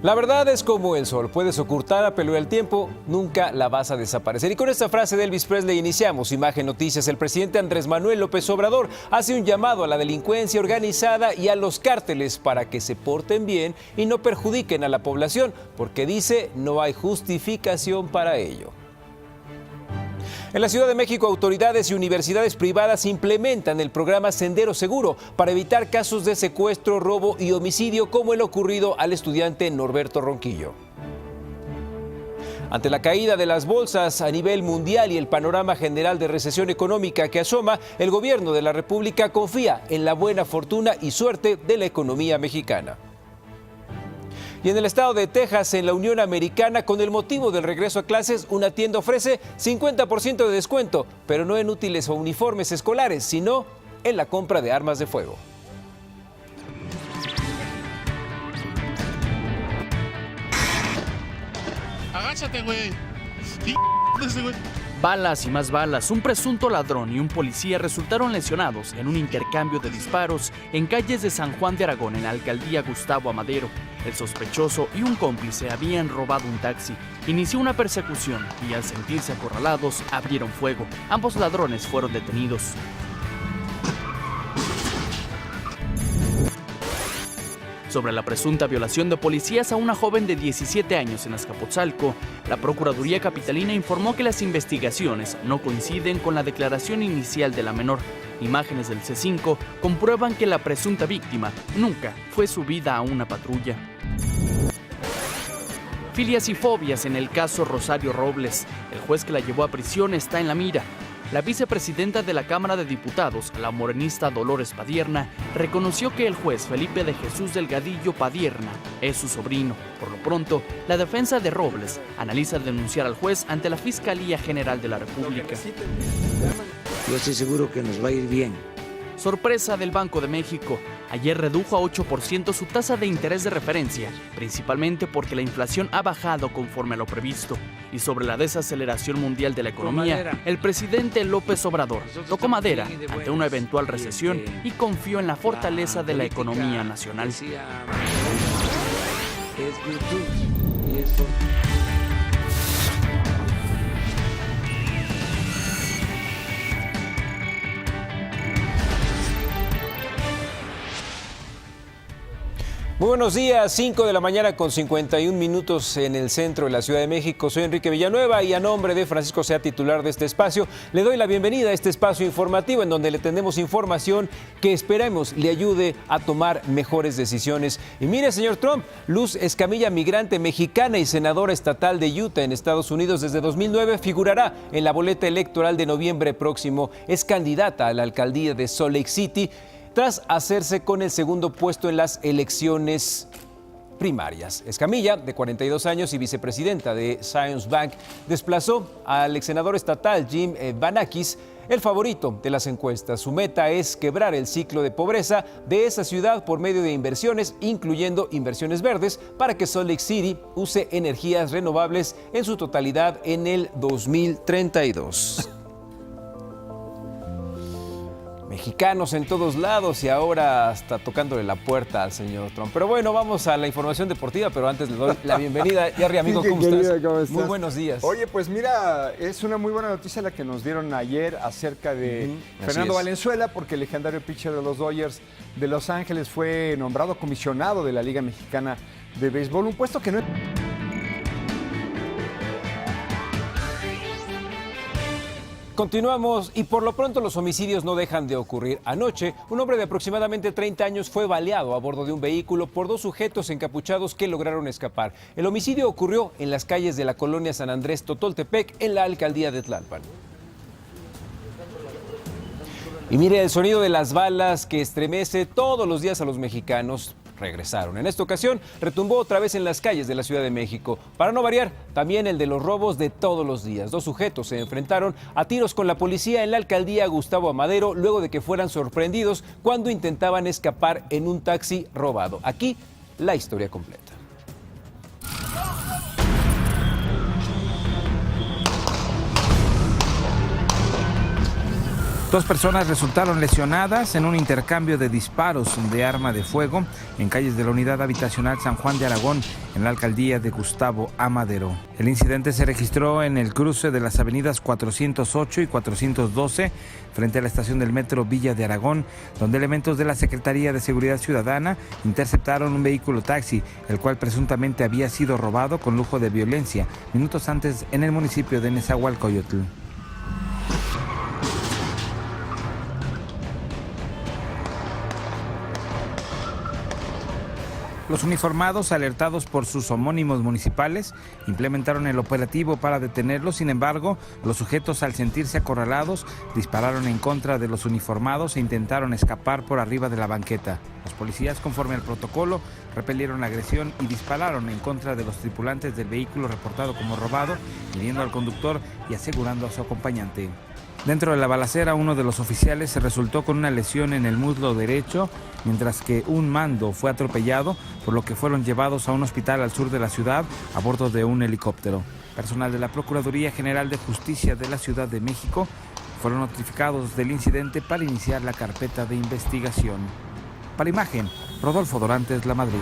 La verdad es como el sol, puedes ocultarla, pero el tiempo nunca la vas a desaparecer. Y con esta frase de Elvis Presley iniciamos Imagen Noticias. El presidente Andrés Manuel López Obrador hace un llamado a la delincuencia organizada y a los cárteles para que se porten bien y no perjudiquen a la población, porque dice no hay justificación para ello. En la Ciudad de México, autoridades y universidades privadas implementan el programa Sendero Seguro para evitar casos de secuestro, robo y homicidio como el ocurrido al estudiante Norberto Ronquillo. Ante la caída de las bolsas a nivel mundial y el panorama general de recesión económica que asoma, el gobierno de la República confía en la buena fortuna y suerte de la economía mexicana. Y en el estado de Texas, en la Unión Americana, con el motivo del regreso a clases, una tienda ofrece 50% de descuento, pero no en útiles o uniformes escolares, sino en la compra de armas de fuego. Agáchate, güey. Güey. Balas y más balas, un presunto ladrón y un policía resultaron lesionados en un intercambio de disparos en calles de San Juan de Aragón, en la alcaldía Gustavo Amadero. El sospechoso y un cómplice habían robado un taxi. Inició una persecución y al sentirse acorralados abrieron fuego. Ambos ladrones fueron detenidos. Sobre la presunta violación de policías a una joven de 17 años en Azcapotzalco, la Procuraduría Capitalina informó que las investigaciones no coinciden con la declaración inicial de la menor. Imágenes del C5 comprueban que la presunta víctima nunca fue subida a una patrulla. Filias y fobias en el caso Rosario Robles. El juez que la llevó a prisión está en la mira. La vicepresidenta de la Cámara de Diputados, la morenista Dolores Padierna, reconoció que el juez Felipe de Jesús Delgadillo Padierna es su sobrino. Por lo pronto, la defensa de Robles analiza denunciar al juez ante la Fiscalía General de la República. Yo estoy seguro que nos va a ir bien. Sorpresa del Banco de México. Ayer redujo a 8% su tasa de interés de referencia, principalmente porque la inflación ha bajado conforme a lo previsto. Y sobre la desaceleración mundial de la economía, el presidente López Obrador tocó madera ante una eventual recesión y confió en la fortaleza de la economía nacional. Es virtud y es fortuna. Muy buenos días, 5 de la mañana con 51 minutos en el centro de la Ciudad de México. Soy Enrique Villanueva y a nombre de Francisco Sea, titular de este espacio, le doy la bienvenida a este espacio informativo en donde le tendremos información que esperamos le ayude a tomar mejores decisiones. Y mire, señor Trump, Luz Escamilla, migrante mexicana y senadora estatal de Utah en Estados Unidos desde 2009, figurará en la boleta electoral de noviembre próximo. Es candidata a la alcaldía de Salt Lake City, tras hacerse con el segundo puesto en las elecciones primarias. Escamilla, de 42 años y vicepresidenta de Zions Bank, desplazó al ex senador estatal Jim Banakis, el favorito de las encuestas. Su meta es quebrar el ciclo de pobreza de esa ciudad por medio de inversiones, incluyendo inversiones verdes, para que Salt Lake City use energías renovables en su totalidad en el 2032. Mexicanos en todos lados y ahora hasta tocándole la puerta al señor Trump. Pero bueno, vamos a la información deportiva, pero antes le doy la bienvenida. Jerry, amigo, ¿cómo estás? ¿Cómo estás? Muy buenos días. Oye, pues mira, es una muy buena noticia la que nos dieron ayer acerca de Fernando Valenzuela, porque el legendario pitcher de los Dodgers de Los Ángeles fue nombrado comisionado de la Liga Mexicana de Béisbol, un puesto que no es... Continuamos y por lo pronto los homicidios no dejan de ocurrir. Anoche, un hombre de aproximadamente 30 años fue baleado a bordo de un vehículo por dos sujetos encapuchados que lograron escapar. El homicidio ocurrió en las calles de la colonia San Andrés Totoltepec, en la alcaldía de Tlalpan. Y mire, el sonido de las balas que estremece todos los días a los mexicanos regresaron. En esta ocasión retumbó otra vez en las calles de la Ciudad de México. Para no variar, también el de los robos de todos los días. Dos sujetos se enfrentaron a tiros con la policía en la alcaldía Gustavo Amadero luego de que fueran sorprendidos cuando intentaban escapar en un taxi robado. Aquí la historia completa. 2 personas resultaron lesionadas en un intercambio de disparos de arma de fuego en calles de la Unidad Habitacional San Juan de Aragón, en la alcaldía de Gustavo Amadero. El incidente se registró en el cruce de las avenidas 408 y 412, frente a la estación del metro Villa de Aragón, donde elementos de la Secretaría de Seguridad Ciudadana interceptaron un vehículo taxi, el cual presuntamente había sido robado con lujo de violencia minutos antes en el municipio de Nezahualcóyotl. Los uniformados, alertados por sus homónimos municipales, implementaron el operativo para detenerlos. Sin embargo, los sujetos, al sentirse acorralados, dispararon en contra de los uniformados e intentaron escapar por arriba de la banqueta. Los policías, conforme al protocolo, repelieron la agresión y dispararon en contra de los tripulantes del vehículo reportado como robado, hiriendo al conductor y asegurando a su acompañante. Dentro de la balacera, uno de los oficiales se resultó con una lesión en el muslo derecho, mientras que un mando fue atropellado, por lo que fueron llevados a un hospital al sur de la ciudad a bordo de un helicóptero. Personal de la Procuraduría General de Justicia de la Ciudad de México fueron notificados del incidente para iniciar la carpeta de investigación. Para Imagen, Rodolfo Dorantes, La Madrid.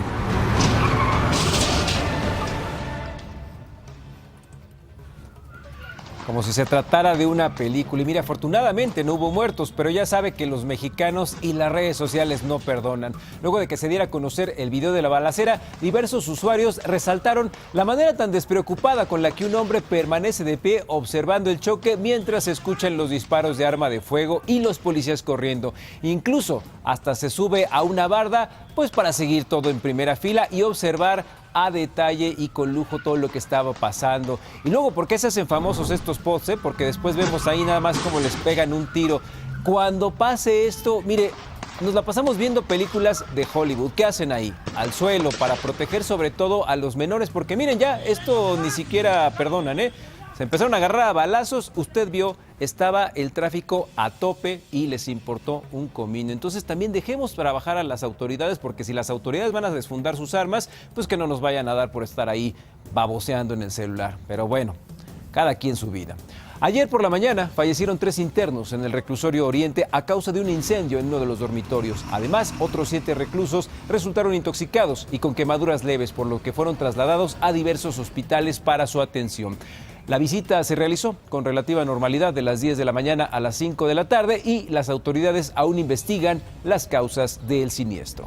Como si se tratara de una película. Y mira, afortunadamente no hubo muertos, pero ya sabe que los mexicanos y las redes sociales no perdonan. Luego de que se diera a conocer el video de la balacera, diversos usuarios resaltaron la manera tan despreocupada con la que un hombre permanece de pie observando el choque mientras se escuchan los disparos de arma de fuego y los policías corriendo. Incluso hasta se sube a una barda, pues para seguir todo en primera fila y observar a detalle y con lujo todo lo que estaba pasando. Y luego, ¿por qué se hacen famosos estos posts? Porque después vemos ahí nada más cómo les pegan un tiro. Cuando pase esto, mire, nos la pasamos viendo películas de Hollywood. ¿Qué hacen ahí? Al suelo, para proteger sobre todo a los menores, porque miren ya, esto ni siquiera perdonan, ¿eh? Se empezaron a agarrar a balazos, usted vio, estaba el tráfico a tope y les importó un comino. Entonces también dejemos trabajar a las autoridades, porque si las autoridades van a desfundar sus armas, pues que no nos vayan a dar por estar ahí baboseando en el celular. Pero bueno, cada quien su vida. Ayer por la mañana fallecieron 3 internos en el reclusorio Oriente a causa de un incendio en uno de los dormitorios. Además, otros 7 reclusos resultaron intoxicados y con quemaduras leves, por lo que fueron trasladados a diversos hospitales para su atención. La visita se realizó con relativa normalidad de las 10 de la mañana a las 5 de la tarde y las autoridades aún investigan las causas del siniestro.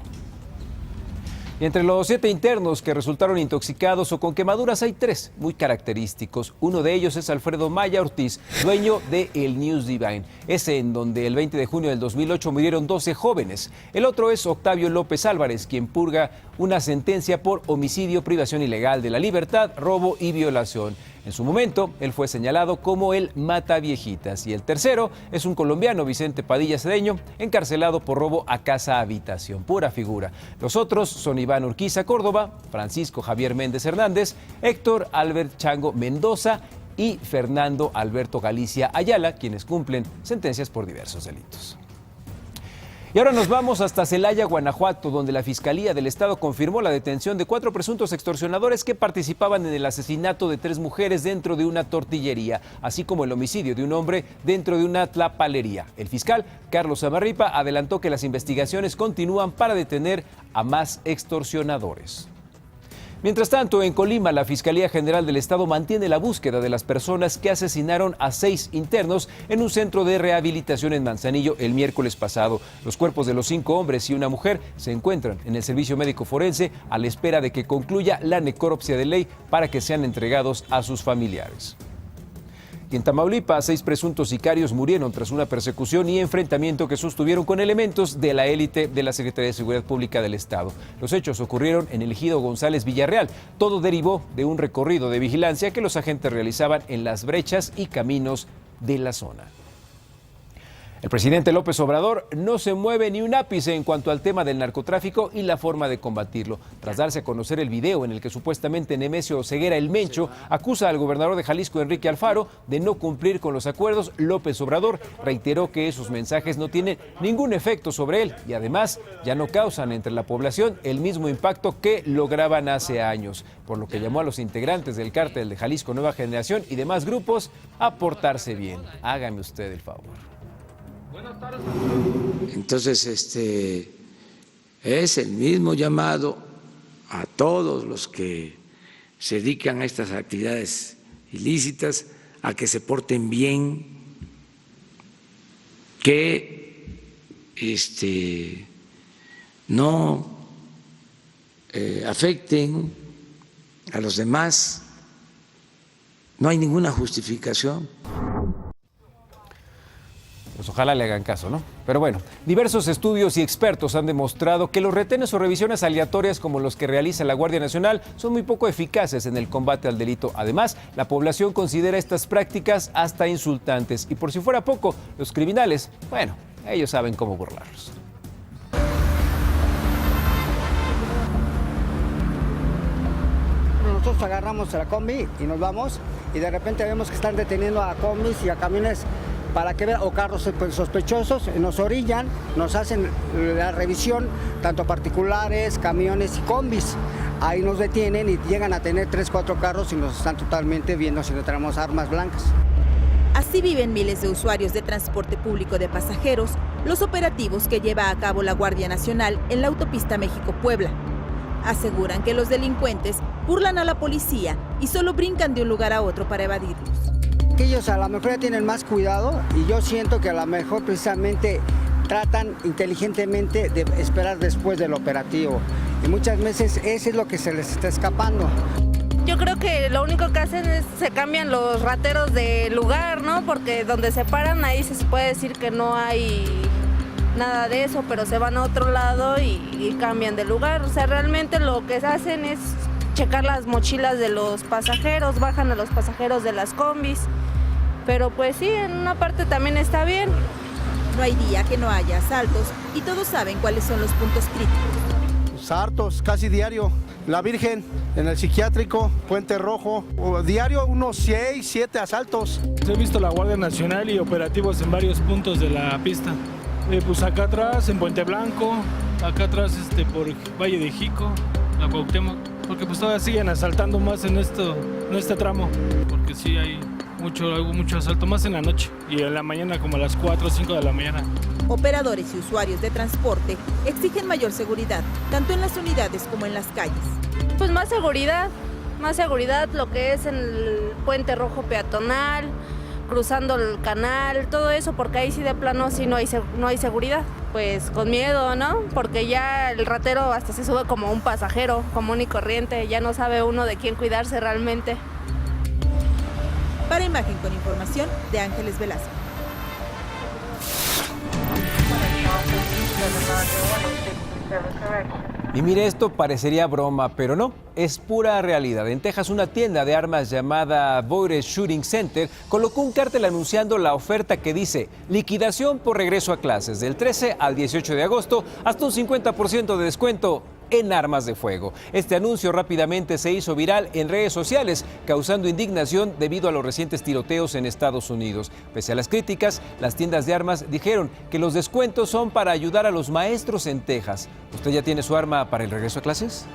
Y entre los 7 internos que resultaron intoxicados o con quemaduras hay 3 muy característicos. Uno de ellos es Alfredo Maya Ortiz, dueño de El News Divine, ese en donde el 20 de junio del 2008 murieron 12 jóvenes. El otro es Octavio López Álvarez, quien purga una sentencia por homicidio, privación ilegal de la libertad, robo y violación. En su momento, él fue señalado como el mataviejitas. Y el tercero es un colombiano, Vicente Padilla Cedeño, encarcelado por robo a casa-habitación. Pura figura. Los otros son Iván Urquiza Córdoba, Francisco Javier Méndez Hernández, Héctor Albert Chango Mendoza y Fernando Alberto Galicia Ayala, quienes cumplen sentencias por diversos delitos. Y ahora nos vamos hasta Celaya, Guanajuato, donde la Fiscalía del Estado confirmó la detención de 4 presuntos extorsionadores que participaban en el asesinato de 3 mujeres dentro de una tortillería, así como el homicidio de un hombre dentro de una tlapalería. El fiscal, Carlos Amarripa, adelantó que las investigaciones continúan para detener a más extorsionadores. Mientras tanto, en Colima, la Fiscalía General del Estado mantiene la búsqueda de las personas que asesinaron a 6 internos en un centro de rehabilitación en Manzanillo el miércoles pasado. Los cuerpos de los 5 hombres y una mujer se encuentran en el servicio médico forense a la espera de que concluya la necropsia de ley para que sean entregados a sus familiares. Y en Tamaulipas, 6 presuntos sicarios murieron tras una persecución y enfrentamiento que sostuvieron con elementos de la élite de la Secretaría de Seguridad Pública del Estado. Los hechos ocurrieron en el ejido González Villarreal. Todo derivó de un recorrido de vigilancia que los agentes realizaban en las brechas y caminos de la zona. El presidente López Obrador no se mueve ni un ápice en cuanto al tema del narcotráfico y la forma de combatirlo. Tras darse a conocer el video en el que supuestamente Nemesio Ceguera el Mencho acusa al gobernador de Jalisco, Enrique Alfaro, de no cumplir con los acuerdos, López Obrador reiteró que esos mensajes no tienen ningún efecto sobre él y además ya no causan entre la población el mismo impacto que lograban hace años, por lo que llamó a los integrantes del cártel de Jalisco Nueva Generación y demás grupos a portarse bien. Hágame usted el favor. Entonces, es el mismo llamado a todos los que se dedican a estas actividades ilícitas a que se porten bien, que no afecten a los demás. No hay ninguna justificación. Pues ojalá le hagan caso, ¿no? Pero bueno, diversos estudios y expertos han demostrado que los retenes o revisiones aleatorias como los que realiza la Guardia Nacional son muy poco eficaces en el combate al delito. Además, la población considera estas prácticas hasta insultantes. Y por si fuera poco, los criminales, bueno, ellos saben cómo burlarlos. Nosotros agarramos la combi y nos vamos y de repente vemos que están deteniendo a combis y a camiones para que vean, o carros sospechosos, nos orillan, nos hacen la revisión, tanto particulares, camiones y combis. Ahí nos detienen y llegan a tener 3, 4 carros y nos están totalmente viendo si no tenemos armas blancas. Así viven miles de usuarios de transporte público de pasajeros los operativos que lleva a cabo la Guardia Nacional en la autopista México-Puebla. Aseguran que los delincuentes burlan a la policía y solo brincan de un lugar a otro para evadirlos. Que ellos a lo mejor ya tienen más cuidado y yo siento que a lo mejor precisamente tratan inteligentemente de esperar después del operativo. Y muchas veces eso es lo que se les está escapando. Yo creo que lo único que hacen es se cambian los rateros de lugar, ¿no? Porque donde se paran ahí se puede decir que no hay nada de eso, pero se van a otro lado y cambian de lugar. O sea, realmente lo que hacen es checar las mochilas de los pasajeros, bajan a los pasajeros de las combis. Pero pues sí, en una parte también está bien. No hay día que no haya asaltos y todos saben cuáles son los puntos críticos. Pues hartos, casi diario. La Virgen, en el psiquiátrico, Puente Rojo, diario unos 6, 7 asaltos. He visto la Guardia Nacional y operativos en varios puntos de la pista. Pues acá atrás, en Puente Blanco, acá atrás por Valle de Jico, la Cuauhtémoc, porque pues todavía siguen asaltando más en este tramo, porque sí hay mucho asalto, más en la noche y en la mañana como a las 4 o 5 de la mañana. Operadores y usuarios de transporte exigen mayor seguridad, tanto en las unidades como en las calles. Pues más seguridad, lo que es en el Puente Rojo peatonal, cruzando el canal, todo eso, porque ahí sí de plano sí no hay seguridad. Pues con miedo, ¿no? Porque ya el ratero hasta se sube como un pasajero común y corriente, ya no sabe uno de quién cuidarse realmente. Para Imagen con información de Ángeles Velasco. Y mire, esto parecería broma, pero no, es pura realidad. En Texas, una tienda de armas llamada Boyd's Shooting Center colocó un cartel anunciando la oferta que dice liquidación por regreso a clases del 13 al 18 de agosto, hasta un 50% de descuento en armas de fuego. Este anuncio rápidamente se hizo viral en redes sociales, causando indignación debido a los recientes tiroteos en Estados Unidos. Pese a las críticas, las tiendas de armas dijeron que los descuentos son para ayudar a los maestros en Texas. ¿Usted ya tiene su arma para el regreso a clases?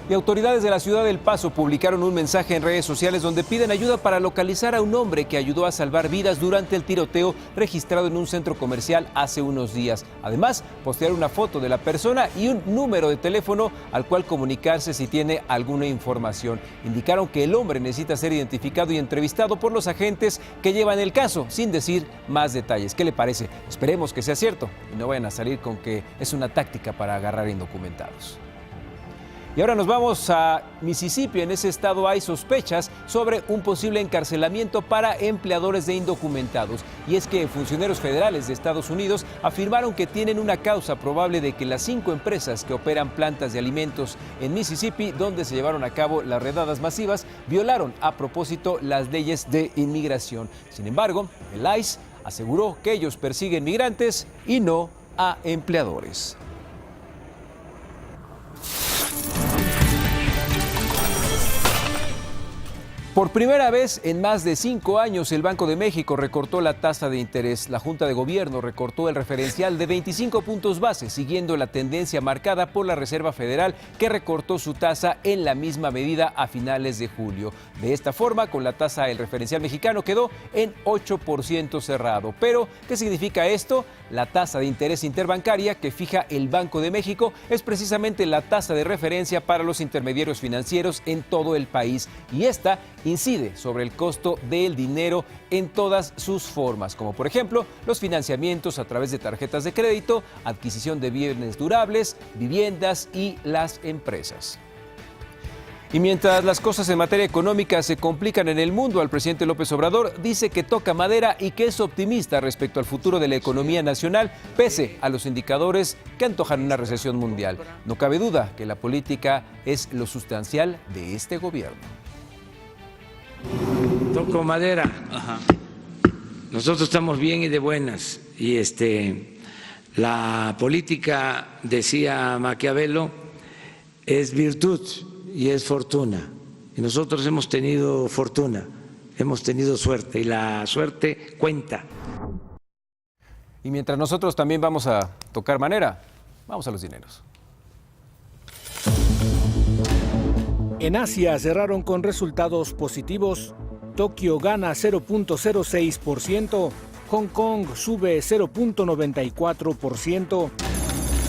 Y autoridades de la ciudad de El Paso publicaron un mensaje en redes sociales donde piden ayuda para localizar a un hombre que ayudó a salvar vidas durante el tiroteo registrado en un centro comercial hace unos días. Además, postearon una foto de la persona y un número de teléfono al cual comunicarse si tiene alguna información. Indicaron que el hombre necesita ser identificado y entrevistado por los agentes que llevan el caso, sin decir más detalles. ¿Qué le parece? Esperemos que sea cierto y no vayan a salir con que es una táctica para agarrar indocumentados. Y ahora nos vamos a Mississippi. En ese estado hay sospechas sobre un posible encarcelamiento para empleadores de indocumentados. Y es que funcionarios federales de Estados Unidos afirmaron que tienen una causa probable de que las 5 empresas que operan plantas de alimentos en Mississippi, donde se llevaron a cabo las redadas masivas, violaron a propósito las leyes de inmigración. Sin embargo, el ICE aseguró que ellos persiguen migrantes y no a empleadores. Por primera vez en más de 5 años, el Banco de México recortó la tasa de interés. La Junta de Gobierno recortó el referencial de 25 puntos base, siguiendo la tendencia marcada por la Reserva Federal, que recortó su tasa en la misma medida a finales de julio. De esta forma, con la tasa, el referencial mexicano quedó en 8% cerrado. Pero, ¿qué significa esto? La tasa de interés interbancaria que fija el Banco de México es precisamente la tasa de referencia para los intermediarios financieros en todo el país, y esta incide sobre el costo del dinero en todas sus formas, como por ejemplo los financiamientos a través de tarjetas de crédito, adquisición de bienes durables, viviendas y las empresas. Y mientras las cosas en materia económica se complican en el mundo, el presidente López Obrador dice que toca madera y que es optimista respecto al futuro de la economía nacional, pese a los indicadores que antojan una recesión mundial. No cabe duda que la política es lo sustancial de este gobierno. Toco madera. Ajá. Nosotros estamos bien y de buenas. Y la política, decía Maquiavelo, es virtud y es fortuna. Y nosotros hemos tenido fortuna, hemos tenido suerte, y la suerte cuenta. Y mientras nosotros también vamos a tocar madera, vamos a los dineros. En Asia cerraron con resultados positivos. Tokio gana 0.06%, Hong Kong sube 0.94%.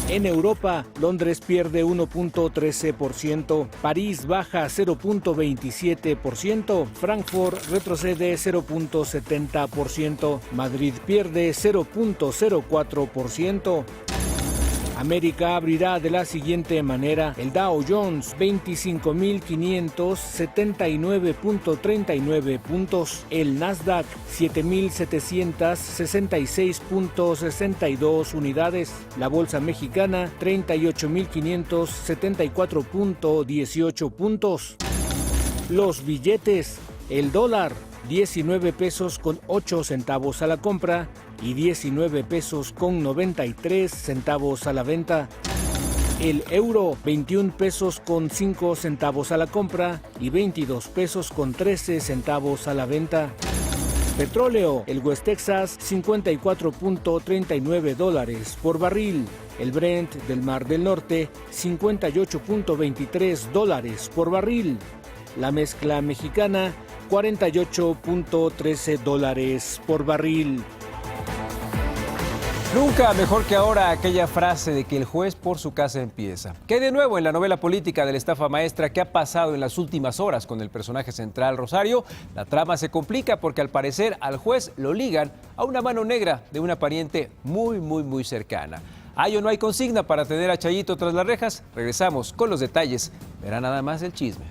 En Europa, Londres pierde 1.13%, París baja 0.27%, Frankfurt retrocede 0.70%, Madrid pierde 0.04%. América abrirá de la siguiente manera: el Dow Jones 25.579.39 puntos, el Nasdaq 7.766.62 unidades, la Bolsa Mexicana 38.574.18 puntos. Los billetes: el dólar 19 pesos con 8 centavos a la compra y 19 pesos con 93 centavos a la venta. El euro, 21 pesos con 5 centavos a la compra y 22 pesos con 13 centavos a la venta. Petróleo, el West Texas, $54.39 por barril. El Brent del Mar del Norte, $58.23 por barril. La mezcla mexicana, $48.13 por barril. Nunca mejor que ahora aquella frase de que el juez por su casa empieza. ¿Qué hay de nuevo en la novela política de la estafa maestra? ¿Qué ha pasado en las últimas horas con el personaje central, Rosario? La trama se complica porque al parecer al juez lo ligan a una mano negra de una pariente muy cercana. ¿Hay o no hay consigna para tener a Chayito tras las rejas? Regresamos con los detalles. Verá nada más el chisme.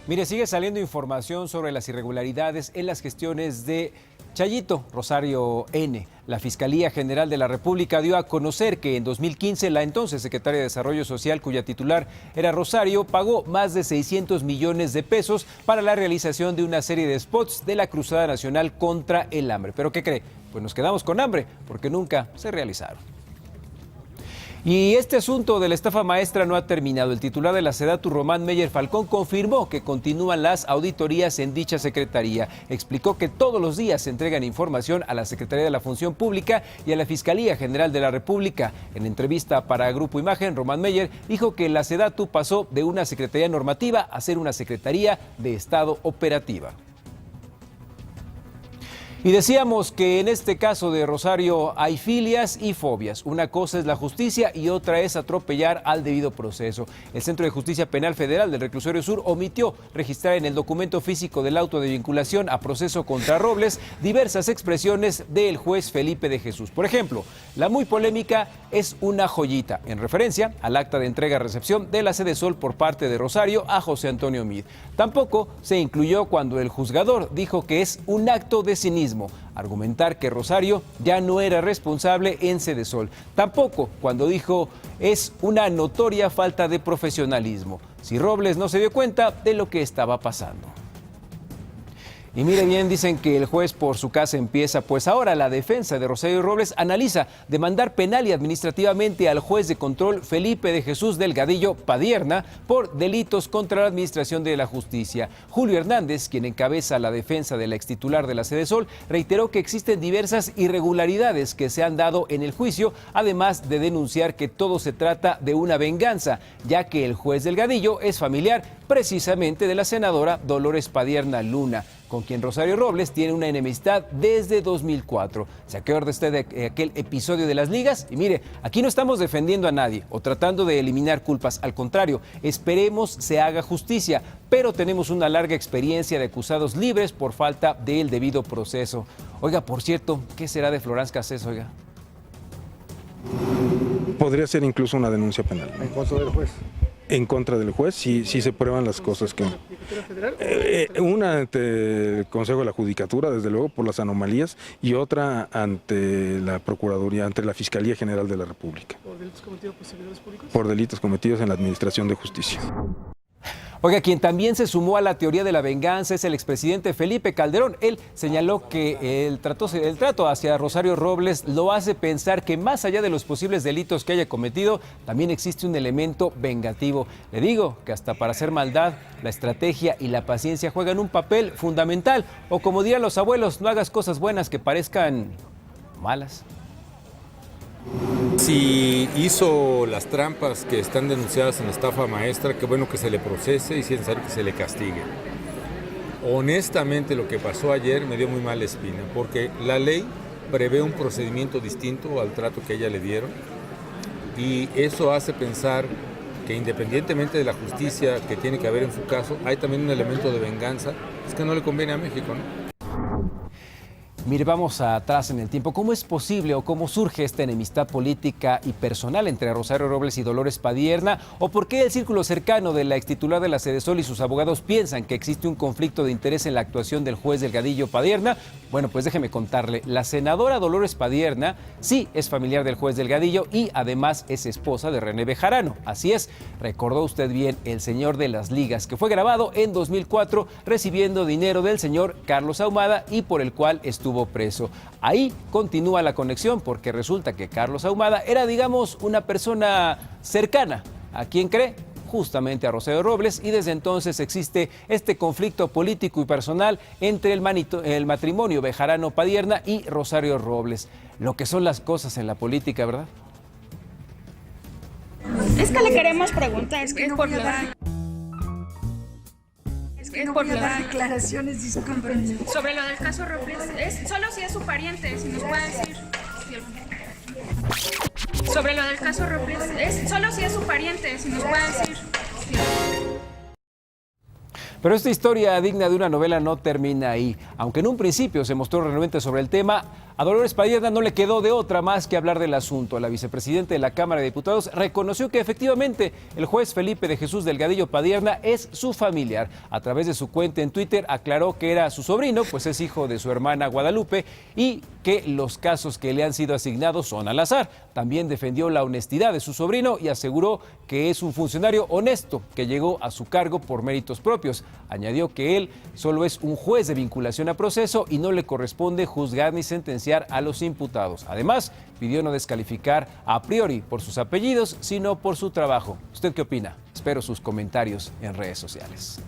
Mire, sigue saliendo información sobre las irregularidades en las gestiones de Chayito, Rosario N. La Fiscalía General de la República dio a conocer que en 2015 la entonces secretaria de Desarrollo Social, cuya titular era Rosario, pagó más de 600 millones de pesos para la realización de una serie de spots de la Cruzada Nacional contra el Hambre. ¿Pero qué cree? Pues nos quedamos con hambre, porque nunca se realizaron. Y este asunto de la estafa maestra no ha terminado. El titular de la SEDATU, Román Meyer Falcón, confirmó que continúan las auditorías en dicha secretaría. Explicó que todos los días se entregan información a la Secretaría de la Función Pública y a la Fiscalía General de la República. En entrevista para Grupo Imagen, Román Meyer dijo que la SEDATU pasó de una secretaría normativa a ser una secretaría de Estado operativa. Y decíamos que en este caso de Rosario hay filias y fobias. Una cosa es la justicia y otra es atropellar al debido proceso. El Centro de Justicia Penal Federal del Reclusorio Sur omitió registrar en el documento físico del auto de vinculación a proceso contra Robles diversas expresiones del juez Felipe de Jesús. Por ejemplo, la muy polémica es una joyita, en referencia al acta de entrega-recepción de la Sedesol por parte de Rosario a José Antonio Meade. Tampoco se incluyó cuando el juzgador dijo que es un acto de cinismo argumentar que Rosario ya no era responsable en Sedesol. Tampoco cuando dijo es una notoria falta de profesionalismo. Si Robles no se dio cuenta de lo que estaba pasando. Y mire bien, dicen que el juez por su casa empieza, pues ahora la defensa de Rosario Robles analiza demandar penal y administrativamente al juez de control Felipe de Jesús Delgadillo Padierna por delitos contra la administración de la justicia. Julio Hernández, quien encabeza la defensa de la extitular de la Sedesol, reiteró que existen diversas irregularidades que se han dado en el juicio, además de denunciar que todo se trata de una venganza, ya que el juez Delgadillo es familiar precisamente de la senadora Dolores Padierna Luna, con quien Rosario Robles tiene una enemistad desde 2004. ¿Se acuerda usted de aquel episodio de las ligas? Y mire, aquí no estamos defendiendo a nadie o tratando de eliminar culpas. Al contrario, esperemos se haga justicia, pero tenemos una larga experiencia de acusados libres por falta del debido proceso. Oiga, por cierto, ¿qué será de Florence Cassés, oiga? Podría ser incluso una denuncia penal. ¿En contra del juez? En contra del juez, si se prueban las cosas que... una ante el Consejo de la Judicatura, desde luego, por las anomalías, y otra ante la Procuraduría, ante la Fiscalía General de la República. ¿Por delitos cometidos por servidores públicos? Por delitos cometidos en la Administración de Justicia. Oiga, quien también se sumó a la teoría de la venganza es el expresidente Felipe Calderón. Él señaló que el trato hacia Rosario Robles lo hace pensar que más allá de los posibles delitos que haya cometido, también existe un elemento vengativo. Le digo que hasta para hacer maldad, la estrategia y la paciencia juegan un papel fundamental. O como dirían los abuelos, no hagas cosas buenas que parezcan malas. Si hizo las trampas que están denunciadas en la estafa maestra, qué bueno que se le procese y si es necesario que se le castigue. Honestamente, lo que pasó ayer me dio muy mala espina, porque la ley prevé un procedimiento distinto al trato que a ella le dieron y eso hace pensar que independientemente de la justicia que tiene que haber en su caso, hay también un elemento de venganza, es que no le conviene a México, ¿no? Mire, vamos atrás en el tiempo. ¿Cómo es posible o cómo surge esta enemistad política y personal entre Rosario Robles y Dolores Padierna? ¿O por qué el círculo cercano de la extitular de la Sedesol y sus abogados piensan que existe un conflicto de interés en la actuación del juez Delgadillo Padierna? Bueno, pues déjeme contarle. La senadora Dolores Padierna sí es familiar del juez Delgadillo y además es esposa de René Bejarano. Así es, recordó usted bien, el señor de las ligas, que fue grabado en 2004 recibiendo dinero del señor Carlos Ahumada y por el cual estuvo preso. Ahí continúa la conexión porque resulta que Carlos Ahumada era, digamos, una persona cercana. ¿A quién cree? Justamente a Rosario Robles, y desde entonces existe este conflicto político y personal entre el matrimonio Bejarano Padierna y Rosario Robles. Lo que son las cosas en la política, ¿verdad? Es que le queremos preguntar, es que es por la... No voy a dar declaraciones, disculpen. Sobre lo del caso Robles, solo si es su pariente, si nos puede decir. Sobre lo del caso Robles, solo si es su pariente, si nos puede decir. Pero esta historia digna de una novela no termina ahí. Aunque en un principio se mostró renuente sobre el tema, a Dolores Padierna no le quedó de otra más que hablar del asunto. La vicepresidenta de la Cámara de Diputados reconoció que efectivamente el juez Felipe de Jesús Delgadillo Padierna es su familiar. A través de su cuenta en Twitter aclaró que era su sobrino, pues es hijo de su hermana Guadalupe, y que los casos que le han sido asignados son al azar. También defendió la honestidad de su sobrino y aseguró que es un funcionario honesto que llegó a su cargo por méritos propios. Añadió que él solo es un juez de vinculación a proceso y no le corresponde juzgar ni sentenciar a los imputados. Además, pidió no descalificar a priori por sus apellidos, sino por su trabajo. ¿Usted qué opina? Espero sus comentarios en redes sociales.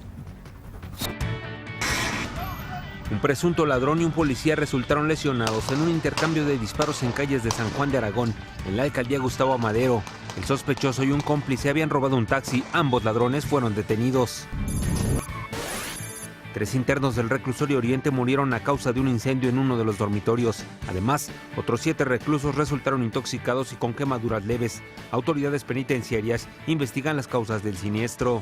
Un presunto ladrón y un policía resultaron lesionados en un intercambio de disparos en calles de San Juan de Aragón, en la alcaldía Gustavo Amadero. El sospechoso y un cómplice habían robado un taxi. Ambos ladrones fueron detenidos. 3 internos del reclusorio Oriente murieron a causa de un incendio en uno de los dormitorios. Además, otros 7 reclusos resultaron intoxicados y con quemaduras leves. Autoridades penitenciarias investigan las causas del siniestro.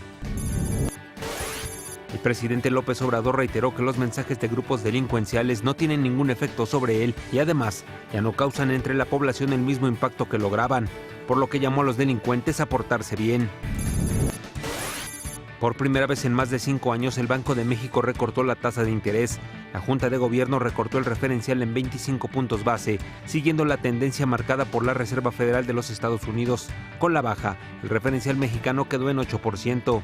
El presidente López Obrador reiteró que los mensajes de grupos delincuenciales no tienen ningún efecto sobre él y además ya no causan entre la población el mismo impacto que lograban, por lo que llamó a los delincuentes a portarse bien. Por primera vez en más de 5 años, el Banco de México recortó la tasa de interés. La Junta de Gobierno recortó el referencial en 25 puntos base, siguiendo la tendencia marcada por la Reserva Federal de los Estados Unidos. Con la baja, el referencial mexicano quedó en 8%.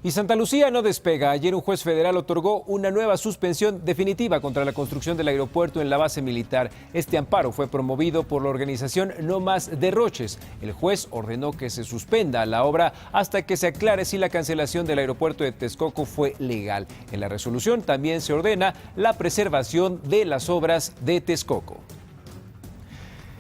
Y Santa Lucía no despega. Ayer un juez federal otorgó una nueva suspensión definitiva contra la construcción del aeropuerto en la base militar. Este amparo fue promovido por la organización No Más Derroches. El juez ordenó que se suspenda la obra hasta que se aclare si la cancelación del aeropuerto de Texcoco fue legal. En la resolución también se ordena la preservación de las obras de Texcoco.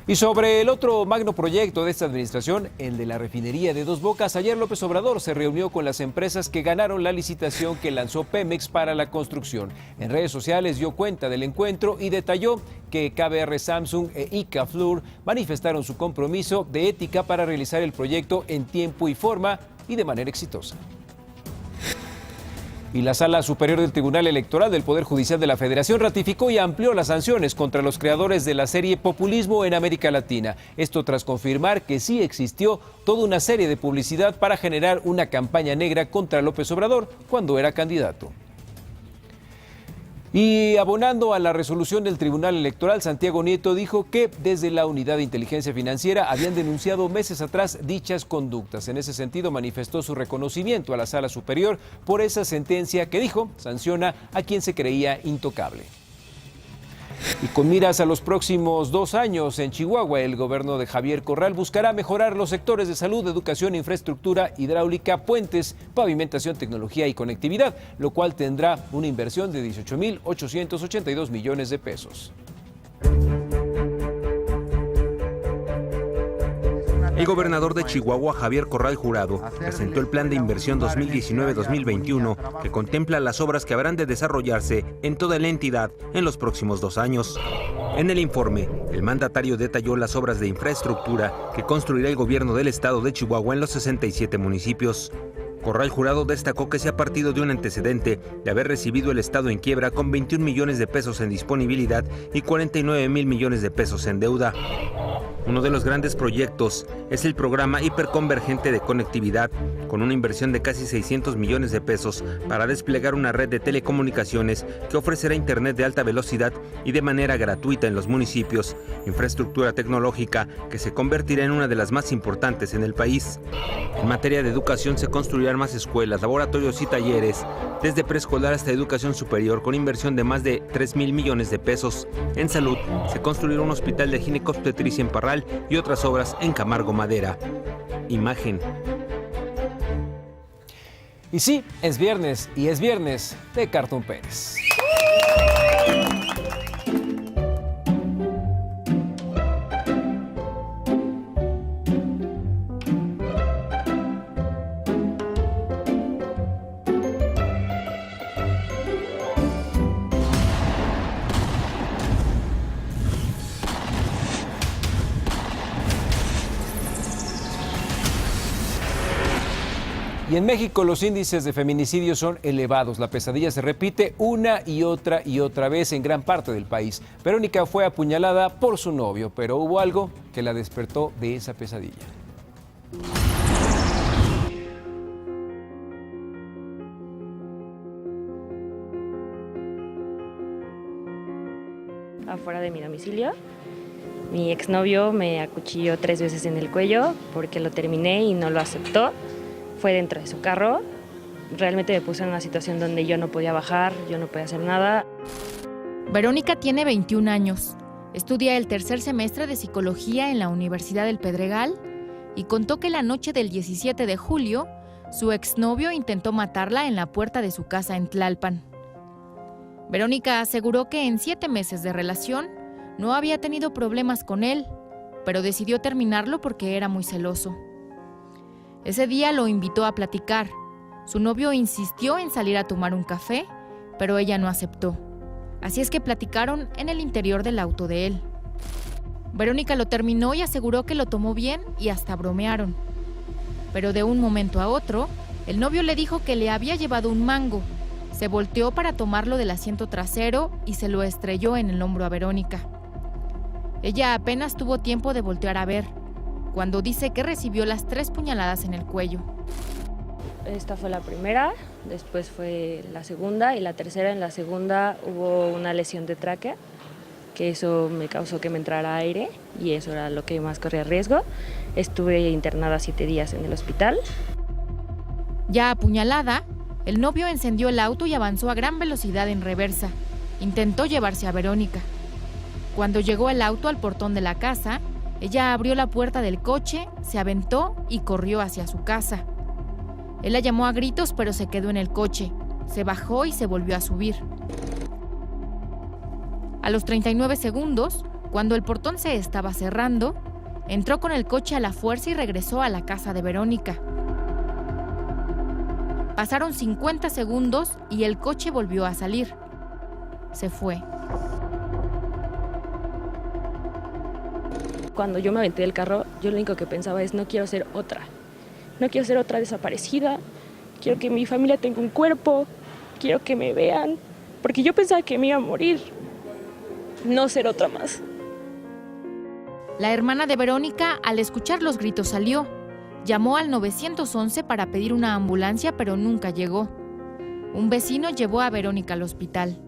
Y sobre el otro magno proyecto de esta administración, el de la refinería de Dos Bocas, ayer López Obrador se reunió con las empresas que ganaron la licitación que lanzó Pemex para la construcción. En redes sociales dio cuenta del encuentro y detalló que KBR, Samsung e ICA Fluor manifestaron su compromiso de ética para realizar el proyecto en tiempo y forma y de manera exitosa. Y la Sala Superior del Tribunal Electoral del Poder Judicial de la Federación ratificó y amplió las sanciones contra los creadores de la serie Populismo en América Latina. Esto tras confirmar que sí existió toda una serie de publicidad para generar una campaña negra contra López Obrador cuando era candidato. Y abonando a la resolución del Tribunal Electoral, Santiago Nieto dijo que desde la Unidad de Inteligencia Financiera habían denunciado meses atrás dichas conductas. En ese sentido, manifestó su reconocimiento a la Sala Superior por esa sentencia que dijo sanciona a quien se creía intocable. Y con miras a los próximos 2 años en Chihuahua, el gobierno de Javier Corral buscará mejorar los sectores de salud, educación, infraestructura hidráulica, puentes, pavimentación, tecnología y conectividad, lo cual tendrá una inversión de 18.882 millones de pesos. El gobernador de Chihuahua, Javier Corral Jurado, presentó el Plan de Inversión 2019-2021, que contempla las obras que habrán de desarrollarse en toda la entidad en los próximos 2 años. En el informe, el mandatario detalló las obras de infraestructura que construirá el gobierno del estado de Chihuahua en los 67 municipios. Corral Jurado destacó que se ha partido de un antecedente de haber recibido el estado en quiebra con 21 millones de pesos en disponibilidad y 49 mil millones de pesos en deuda. Uno de los grandes proyectos es el programa hiperconvergente de conectividad, con una inversión de casi 600 millones de pesos para desplegar una red de telecomunicaciones que ofrecerá internet de alta velocidad y de manera gratuita en los municipios, infraestructura tecnológica que se convertirá en una de las más importantes en el país. En materia de educación se construirán más escuelas, laboratorios y talleres, desde preescolar hasta educación superior, con inversión de más de 3,000 millones de pesos. En salud, se construirá un hospital de ginecobstetricia en Parral y otras obras en Camargo Madera. Imagen. Y sí, es viernes de Cartón Pérez. Y en México los índices de feminicidio son elevados. La pesadilla se repite una y otra vez en gran parte del país. Verónica fue apuñalada por su novio, pero hubo algo que la despertó de esa pesadilla. Afuera de mi domicilio, mi exnovio me acuchilló 3 veces en el cuello porque lo terminé y no lo aceptó. Fue dentro de su carro. Realmente me puse en una situación donde yo no podía bajar, yo no podía hacer nada. Verónica tiene 21 años. Estudia el 3er semestre de Psicología en la Universidad del Pedregal y contó que la noche del 17 de julio, su exnovio intentó matarla en la puerta de su casa en Tlalpan. Verónica aseguró que en 7 meses de relación no había tenido problemas con él, pero decidió terminarlo porque era muy celoso. Ese día lo invitó a platicar. Su novio insistió en salir a tomar un café, pero ella no aceptó. Así es que platicaron en el interior del auto de él. Verónica lo terminó y aseguró que lo tomó bien y hasta bromearon. Pero de un momento a otro, el novio le dijo que le había llevado un mango. Se volteó para tomarlo del asiento trasero y se lo estrelló en el hombro a Verónica. Ella apenas tuvo tiempo de voltear a ver, cuando dice que recibió las 3 puñaladas en el cuello. Esta fue la primera, después fue la segunda y la tercera. En la segunda hubo una lesión de tráquea, que eso me causó que me entrara aire y eso era lo que más corría riesgo. Estuve internada 7 días en el hospital. Ya apuñalada, el novio encendió el auto y avanzó a gran velocidad en reversa. Intentó llevarse a Verónica. Cuando llegó el auto al portón de la casa, ella abrió la puerta del coche, se aventó y corrió hacia su casa. Él la llamó a gritos, pero se quedó en el coche. Se bajó y se volvió a subir. A los 39 segundos, cuando el portón se estaba cerrando, entró con el coche a la fuerza y regresó a la casa de Verónica. Pasaron 50 segundos y el coche volvió a salir. Se fue. Cuando yo me aventé del carro, yo lo único que pensaba es: no quiero ser otra. No quiero ser otra desaparecida. Quiero que mi familia tenga un cuerpo. Quiero que me vean. Porque yo pensaba que me iba a morir. No ser otra más. La hermana de Verónica, al escuchar los gritos, salió. Llamó al 911 para pedir una ambulancia, pero nunca llegó. Un vecino llevó a Verónica al hospital.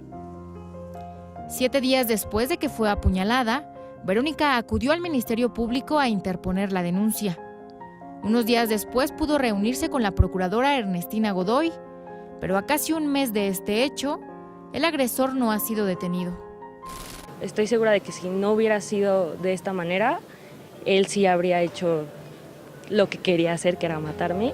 7 días después de que fue apuñalada, Verónica acudió al Ministerio Público a interponer la denuncia. Unos días después pudo reunirse con la procuradora Ernestina Godoy, pero a casi un mes de este hecho, el agresor no ha sido detenido. Estoy segura de que si no hubiera sido de esta manera, él sí habría hecho lo que quería hacer, que era matarme.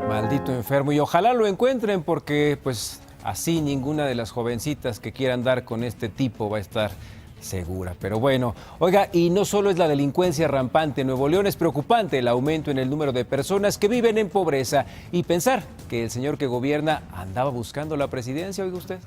Maldito enfermo, y ojalá lo encuentren, porque pues así ninguna de las jovencitas que quieran dar con este tipo va a estar segura. Pero bueno, oiga, y no solo es la delincuencia rampante en Nuevo León, es preocupante el aumento en el número de personas que viven en pobreza, y pensar que el señor que gobierna andaba buscando la presidencia, oiga usted.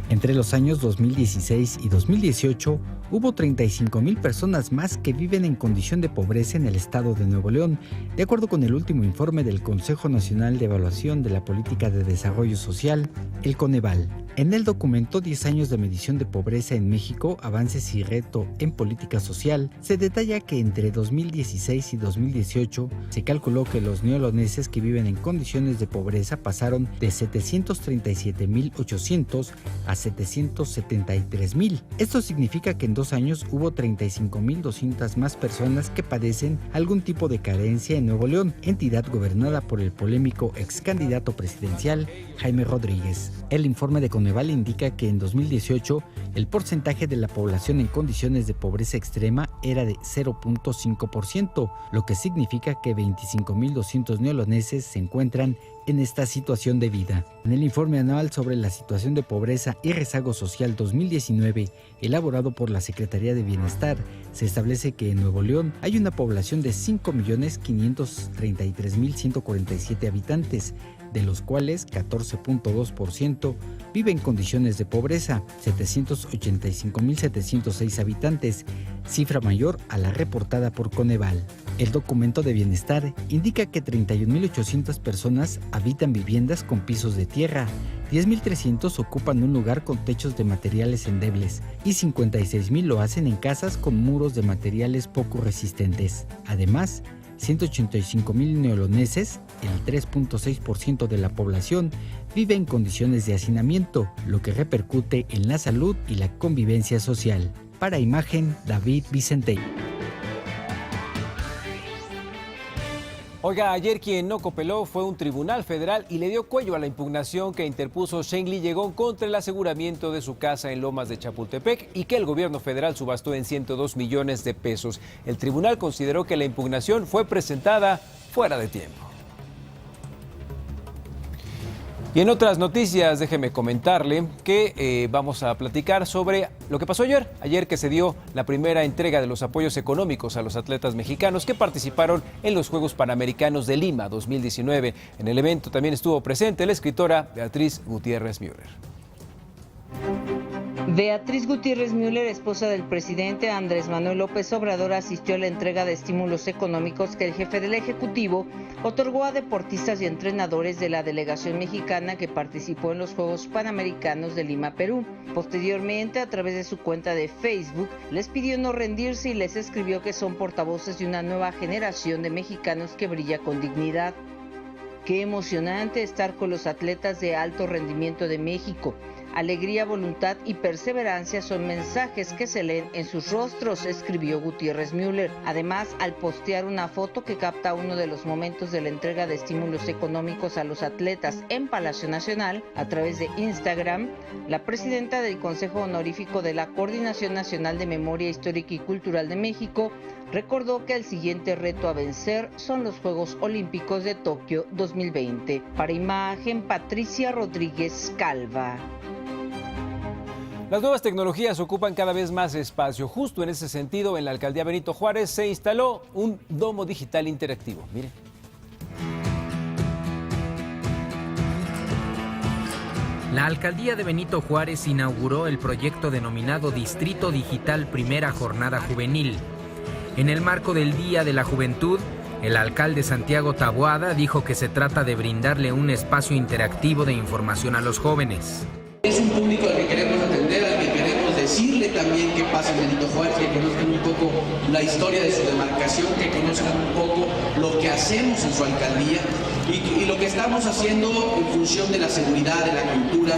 Entre los años 2016 y 2018, hubo 35,000 personas más que viven en condición de pobreza en el estado de Nuevo León, de acuerdo con el último informe del Consejo Nacional de Evaluación de la Política de Desarrollo Social, el Coneval. En el documento 10 años de medición de pobreza en México, avances y reto en política social, se detalla que entre 2016 y 2018 se calculó que los neoloneses que viven en condiciones de pobreza pasaron de 737,800 a 773,000. Esto significa que en 2 años hubo 35,200 más personas que padecen algún tipo de carencia en Nuevo León, entidad gobernada por el polémico ex candidato presidencial Jaime Rodríguez. El informe de Coneval indica que en 2018 el porcentaje de la población en condiciones de pobreza extrema era de 0.5%, lo que significa que 25,200 neoloneses se encuentran en esta situación de vida. En el informe anual sobre la situación de pobreza y rezago social 2019, elaborado por la Secretaría de Bienestar, se establece que en Nuevo León hay una población de 5,533,147 habitantes, de los cuales 14.2% vive en condiciones de pobreza, 785,706 habitantes, cifra mayor a la reportada por Coneval. El documento de bienestar indica que 31,800 personas habitan viviendas con pisos de tierra, 10,300 ocupan un lugar con techos de materiales endebles y 56,000 lo hacen en casas con muros de materiales poco resistentes. Además, 185,000 neoloneses, el 3.6% de la población, vive en condiciones de hacinamiento, lo que repercute en la salud y la convivencia social. Para Imagen, David Vicente. Oiga, ayer quien no cooperó fue un tribunal federal y le dio cuello a la impugnación que interpuso Shenli Llegón contra el aseguramiento de su casa en Lomas de Chapultepec y que el gobierno federal subastó en 102 millones de pesos. El tribunal consideró que la impugnación fue presentada fuera de tiempo. Y en otras noticias, déjeme comentarle que vamos a platicar sobre lo que pasó ayer. Ayer que se dio la primera entrega de los apoyos económicos a los atletas mexicanos que participaron en los Juegos Panamericanos de Lima 2019. En el evento también estuvo presente la escritora Beatriz Gutiérrez Müller. Beatriz Gutiérrez Müller, esposa del presidente Andrés Manuel López Obrador, asistió a la entrega de estímulos económicos que el jefe del Ejecutivo otorgó a deportistas y entrenadores de la delegación mexicana que participó en los Juegos Panamericanos de Lima, Perú. Posteriormente, a través de su cuenta de Facebook, les pidió no rendirse y les escribió que son portavoces de una nueva generación de mexicanos que brilla con dignidad. Qué emocionante estar con los atletas de alto rendimiento de México. Alegría, voluntad y perseverancia son mensajes que se leen en sus rostros, escribió Gutiérrez Müller. Además, al postear una foto que capta uno de los momentos de la entrega de estímulos económicos a los atletas en Palacio Nacional, a través de Instagram, la presidenta del Consejo Honorífico de la Coordinación Nacional de Memoria Histórica y Cultural de México recordó que el siguiente reto a vencer son los Juegos Olímpicos de Tokio 2020. Para Imagen, Patricia Rodríguez Calva. Las nuevas tecnologías ocupan cada vez más espacio. Justo en ese sentido, en la alcaldía Benito Juárez se instaló un domo digital interactivo. Miren. La alcaldía de Benito Juárez inauguró el proyecto denominado Distrito Digital Primera Jornada Juvenil. En el marco del Día de la Juventud, el alcalde Santiago Taboada dijo que se trata de brindarle un espacio interactivo de información a los jóvenes. Es un público al que queremos atender, al que queremos decirle también qué pasa en Benito Juárez, que conozcan un poco la historia de su demarcación, que conozcan un poco lo que hacemos en su alcaldía y lo que estamos haciendo en función de la seguridad, de la cultura.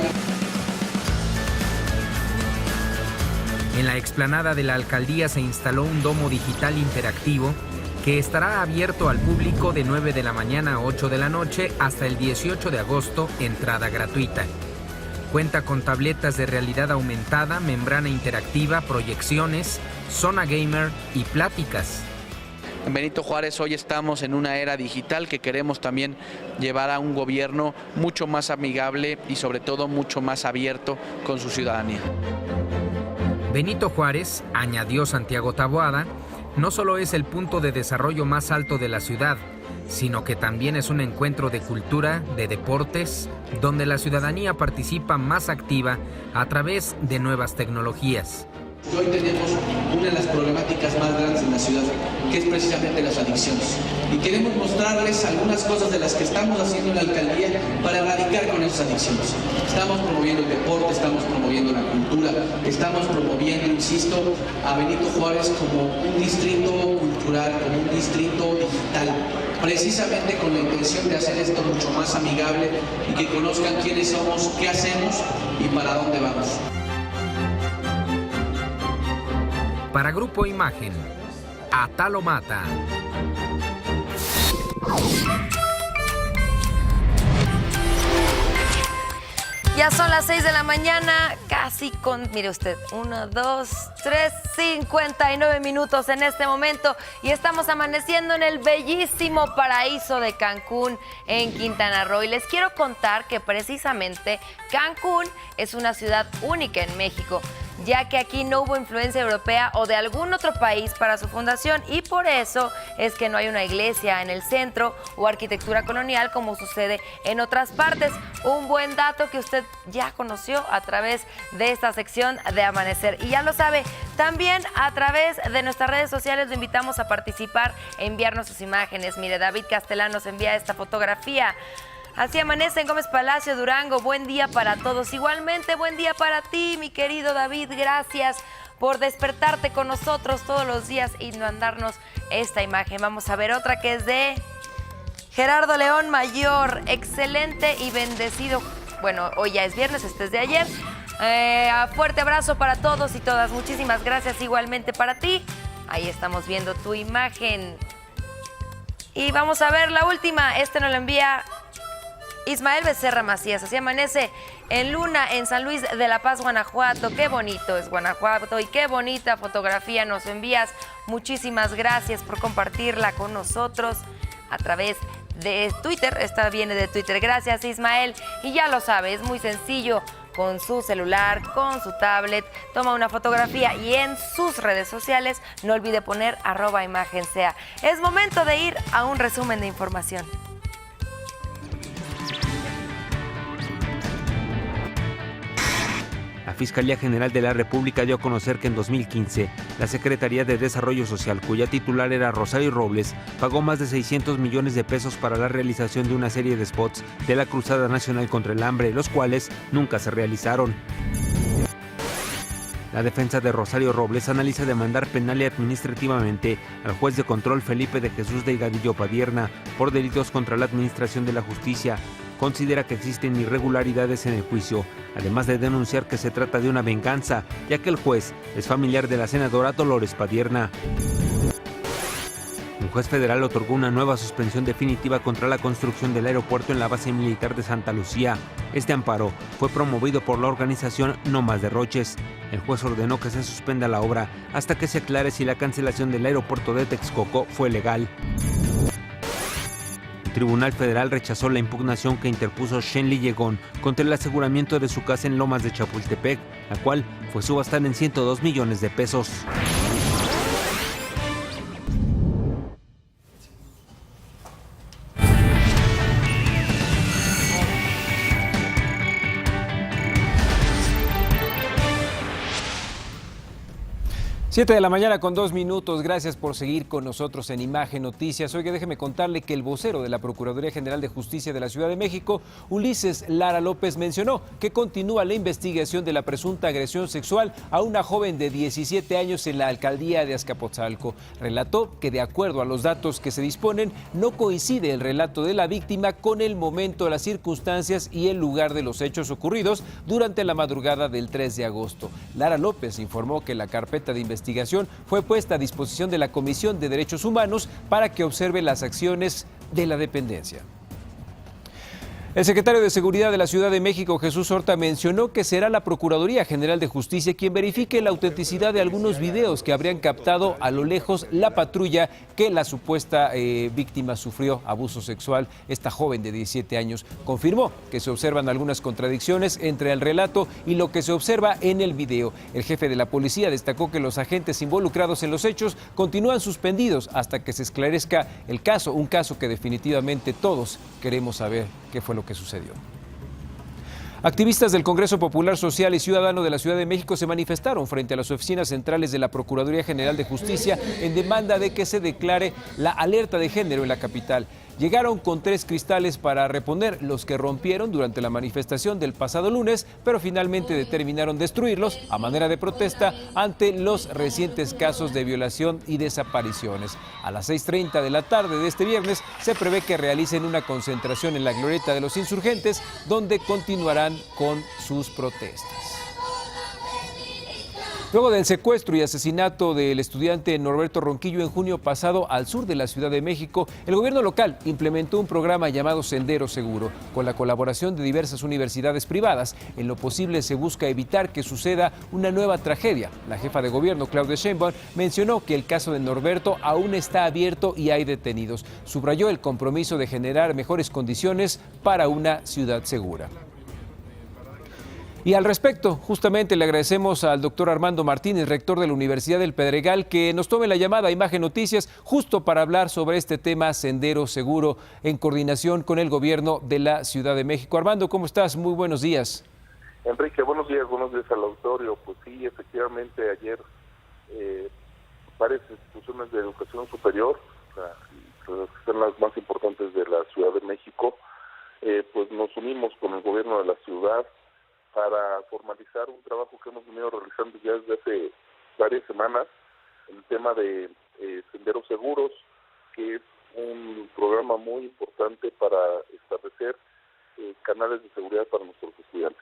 En la explanada de la alcaldía se instaló un domo digital interactivo que estará abierto al público de 9 de la mañana a 8 de la noche hasta el 18 de agosto, entrada gratuita. Cuenta con tabletas de realidad aumentada, membrana interactiva, proyecciones, zona gamer y pláticas. En Benito Juárez hoy estamos en una era digital que queremos también llevar a un gobierno mucho más amigable y sobre todo mucho más abierto con su ciudadanía. Benito Juárez, añadió Santiago Taboada, no solo es el punto de desarrollo más alto de la ciudad, sino que también es un encuentro de cultura, de deportes, donde la ciudadanía participa más activa a través de nuevas tecnologías. Hoy tenemos una de las problemáticas más grandes en la ciudad, que es precisamente las adicciones. Y queremos mostrarles algunas cosas de las que estamos haciendo en la alcaldía para erradicar con esas adicciones. Estamos promoviendo el deporte, estamos promoviendo la cultura, estamos promoviendo, insisto, a Benito Juárez como un distrito cultural, como un distrito digital, precisamente con la intención de hacer esto mucho más amigable y que conozcan quiénes somos, qué hacemos y para dónde vamos. Para Grupo Imagen, Atalo Mata. Ya son las 6 de la mañana, casi con, mire usted, 1, 2, 3, 59 minutos en este momento y estamos amaneciendo en el bellísimo paraíso de Cancún, en Quintana Roo. Y les quiero contar que precisamente Cancún es una ciudad única en México, ya que aquí no hubo influencia europea o de algún otro país para su fundación y por eso es que no hay una iglesia en el centro o arquitectura colonial como sucede en otras partes. Un buen dato que usted ya conoció a través de esta sección de Amanecer. Y ya lo sabe, también a través de nuestras redes sociales lo invitamos a participar, a enviarnos sus imágenes. Mire, David Castelán nos envía esta fotografía. Así amanece en Gómez Palacio, Durango. Buen día para todos. Igualmente, buen día para ti, mi querido David. Gracias por despertarte con nosotros todos los días y mandarnos esta imagen. Vamos a ver otra que es de Gerardo León Mayor. Excelente y bendecido. Bueno, hoy ya es viernes, este es de ayer. Fuerte abrazo para todos y todas. Muchísimas gracias igualmente para ti. Ahí estamos viendo tu imagen. Y vamos a ver la última. Este nos lo envía Ismael Becerra Macías. Así amanece en Luna, en San Luis de la Paz, Guanajuato. Qué bonito es Guanajuato y qué bonita fotografía nos envías. Muchísimas gracias por compartirla con nosotros a través de Twitter. Esta viene de Twitter. Gracias, Ismael. Y ya lo sabe, es muy sencillo. Con su celular, con su tablet, toma una fotografía y en sus redes sociales no olvide poner @imagen_sea. Es momento de ir a un resumen de información. La Fiscalía General de la República dio a conocer que en 2015, la Secretaría de Desarrollo Social, cuya titular era Rosario Robles, pagó más de 600 millones de pesos para la realización de una serie de spots de la Cruzada Nacional contra el Hambre, los cuales nunca se realizaron. La defensa de Rosario Robles analiza demandar penal y administrativamente al juez de control Felipe de Jesús Delgadillo Padierna por delitos contra la administración de la justicia. Considera que existen irregularidades en el juicio, además de denunciar que se trata de una venganza, ya que el juez es familiar de la senadora Dolores Padierna. Un juez federal otorgó una nueva suspensión definitiva contra la construcción del aeropuerto en la base militar de Santa Lucía. Este amparo fue promovido por la organización No Más Derroches. El juez ordenó que se suspenda la obra hasta que se aclare si la cancelación del aeropuerto de Texcoco fue legal. El Tribunal Federal rechazó la impugnación que interpuso Shenli Yegón contra el aseguramiento de su casa en Lomas de Chapultepec, la cual fue subastada en 102 millones de pesos. Siete de la mañana con 2 minutos. Gracias por seguir con nosotros en Imagen Noticias. Oiga, déjeme contarle que el vocero de la Procuraduría General de Justicia de la Ciudad de México, Ulises Lara López, mencionó que continúa la investigación de la presunta agresión sexual a una joven de 17 años en la alcaldía de Azcapotzalco. Relató que, de acuerdo a los datos que se disponen, no coincide el relato de la víctima con el momento, las circunstancias y el lugar de los hechos ocurridos durante la madrugada del 3 de agosto. Lara López informó que la carpeta de investigación fue puesta a disposición de la Comisión de Derechos Humanos para que observe las acciones de la dependencia. El secretario de Seguridad de la Ciudad de México, Jesús Horta, mencionó que será la Procuraduría General de Justicia quien verifique la autenticidad de algunos videos que habrían captado a lo lejos la patrulla que la supuesta víctima sufrió abuso sexual. Esta joven de 17 años confirmó que se observan algunas contradicciones entre el relato y lo que se observa en el video. El jefe de la policía destacó que los agentes involucrados en los hechos continúan suspendidos hasta que se esclarezca el caso, un caso que definitivamente todos queremos saber qué fue lo que sucedió. Activistas del Congreso Popular Social y Ciudadano de la Ciudad de México se manifestaron frente a las oficinas centrales de la Procuraduría General de Justicia en demanda de que se declare la alerta de género en la capital. Llegaron con 3 cristales para reponer los que rompieron durante la manifestación del pasado lunes, pero finalmente determinaron destruirlos a manera de protesta ante los recientes casos de violación y desapariciones. A las 6:30 de la tarde de este viernes se prevé que realicen una concentración en la Glorieta de los Insurgentes, donde continuarán con sus protestas. Luego del secuestro y asesinato del estudiante Norberto Ronquillo en junio pasado al sur de la Ciudad de México, el gobierno local implementó un programa llamado Sendero Seguro, con la colaboración de diversas universidades privadas. En lo posible se busca evitar que suceda una nueva tragedia. La jefa de gobierno, Claudia Sheinbaum, mencionó que el caso de Norberto aún está abierto y hay detenidos. Subrayó el compromiso de generar mejores condiciones para una ciudad segura. Y al respecto, justamente le agradecemos al doctor Armando Martínez, rector de la Universidad del Pedregal, que nos tome la llamada a Imagen Noticias justo para hablar sobre este tema Sendero Seguro en coordinación con el gobierno de la Ciudad de México. Armando, ¿cómo estás? Muy buenos días. Enrique, buenos días al auditorio. Pues sí, efectivamente ayer varias instituciones de educación superior, que son las más importantes de la Ciudad de México, pues nos unimos con el gobierno de la ciudad para formalizar un trabajo que hemos venido realizando ya desde hace varias semanas, el tema de Senderos Seguros, que es un programa muy importante para establecer canales de seguridad para nuestros estudiantes.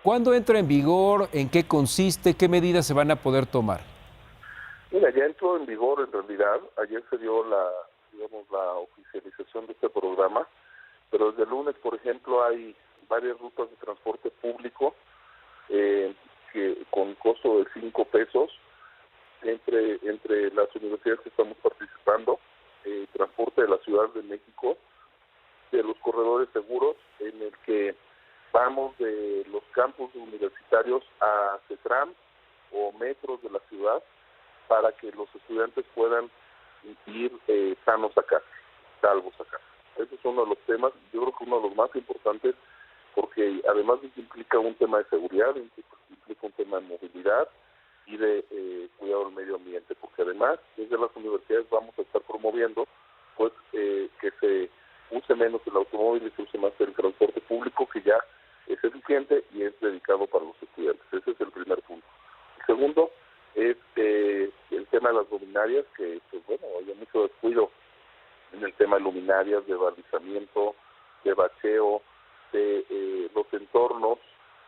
¿Cuándo entra en vigor? ¿En qué consiste? ¿Qué medidas se van a poder tomar? Mira, ya entró en vigor en realidad. Ayer se dio la oficialización de este programa, pero desde el lunes, por ejemplo, hay varias rutas de transporte público que con costo de 5 pesos entre las universidades que estamos participando, transporte de la Ciudad de México, pasamos de los campus universitarios a CETRAM o metros de la ciudad para que los estudiantes puedan ir sanos a casa, salvos a casa. Ese es uno de los temas, yo creo que uno de los más importantes, porque además de que implica un tema de seguridad, implica un tema de movilidad y de cuidado del medio ambiente, porque además desde las universidades vamos a estar promoviendo pues que se use menos el automóvil y se use más el transporte público, que ya es eficiente y es dedicado para los estudiantes. Ese es el primer punto. El segundo es el tema de las luminarias, que pues bueno, hay mucho descuido en el tema de luminarias, de balizamiento, de bacheo, de los entornos,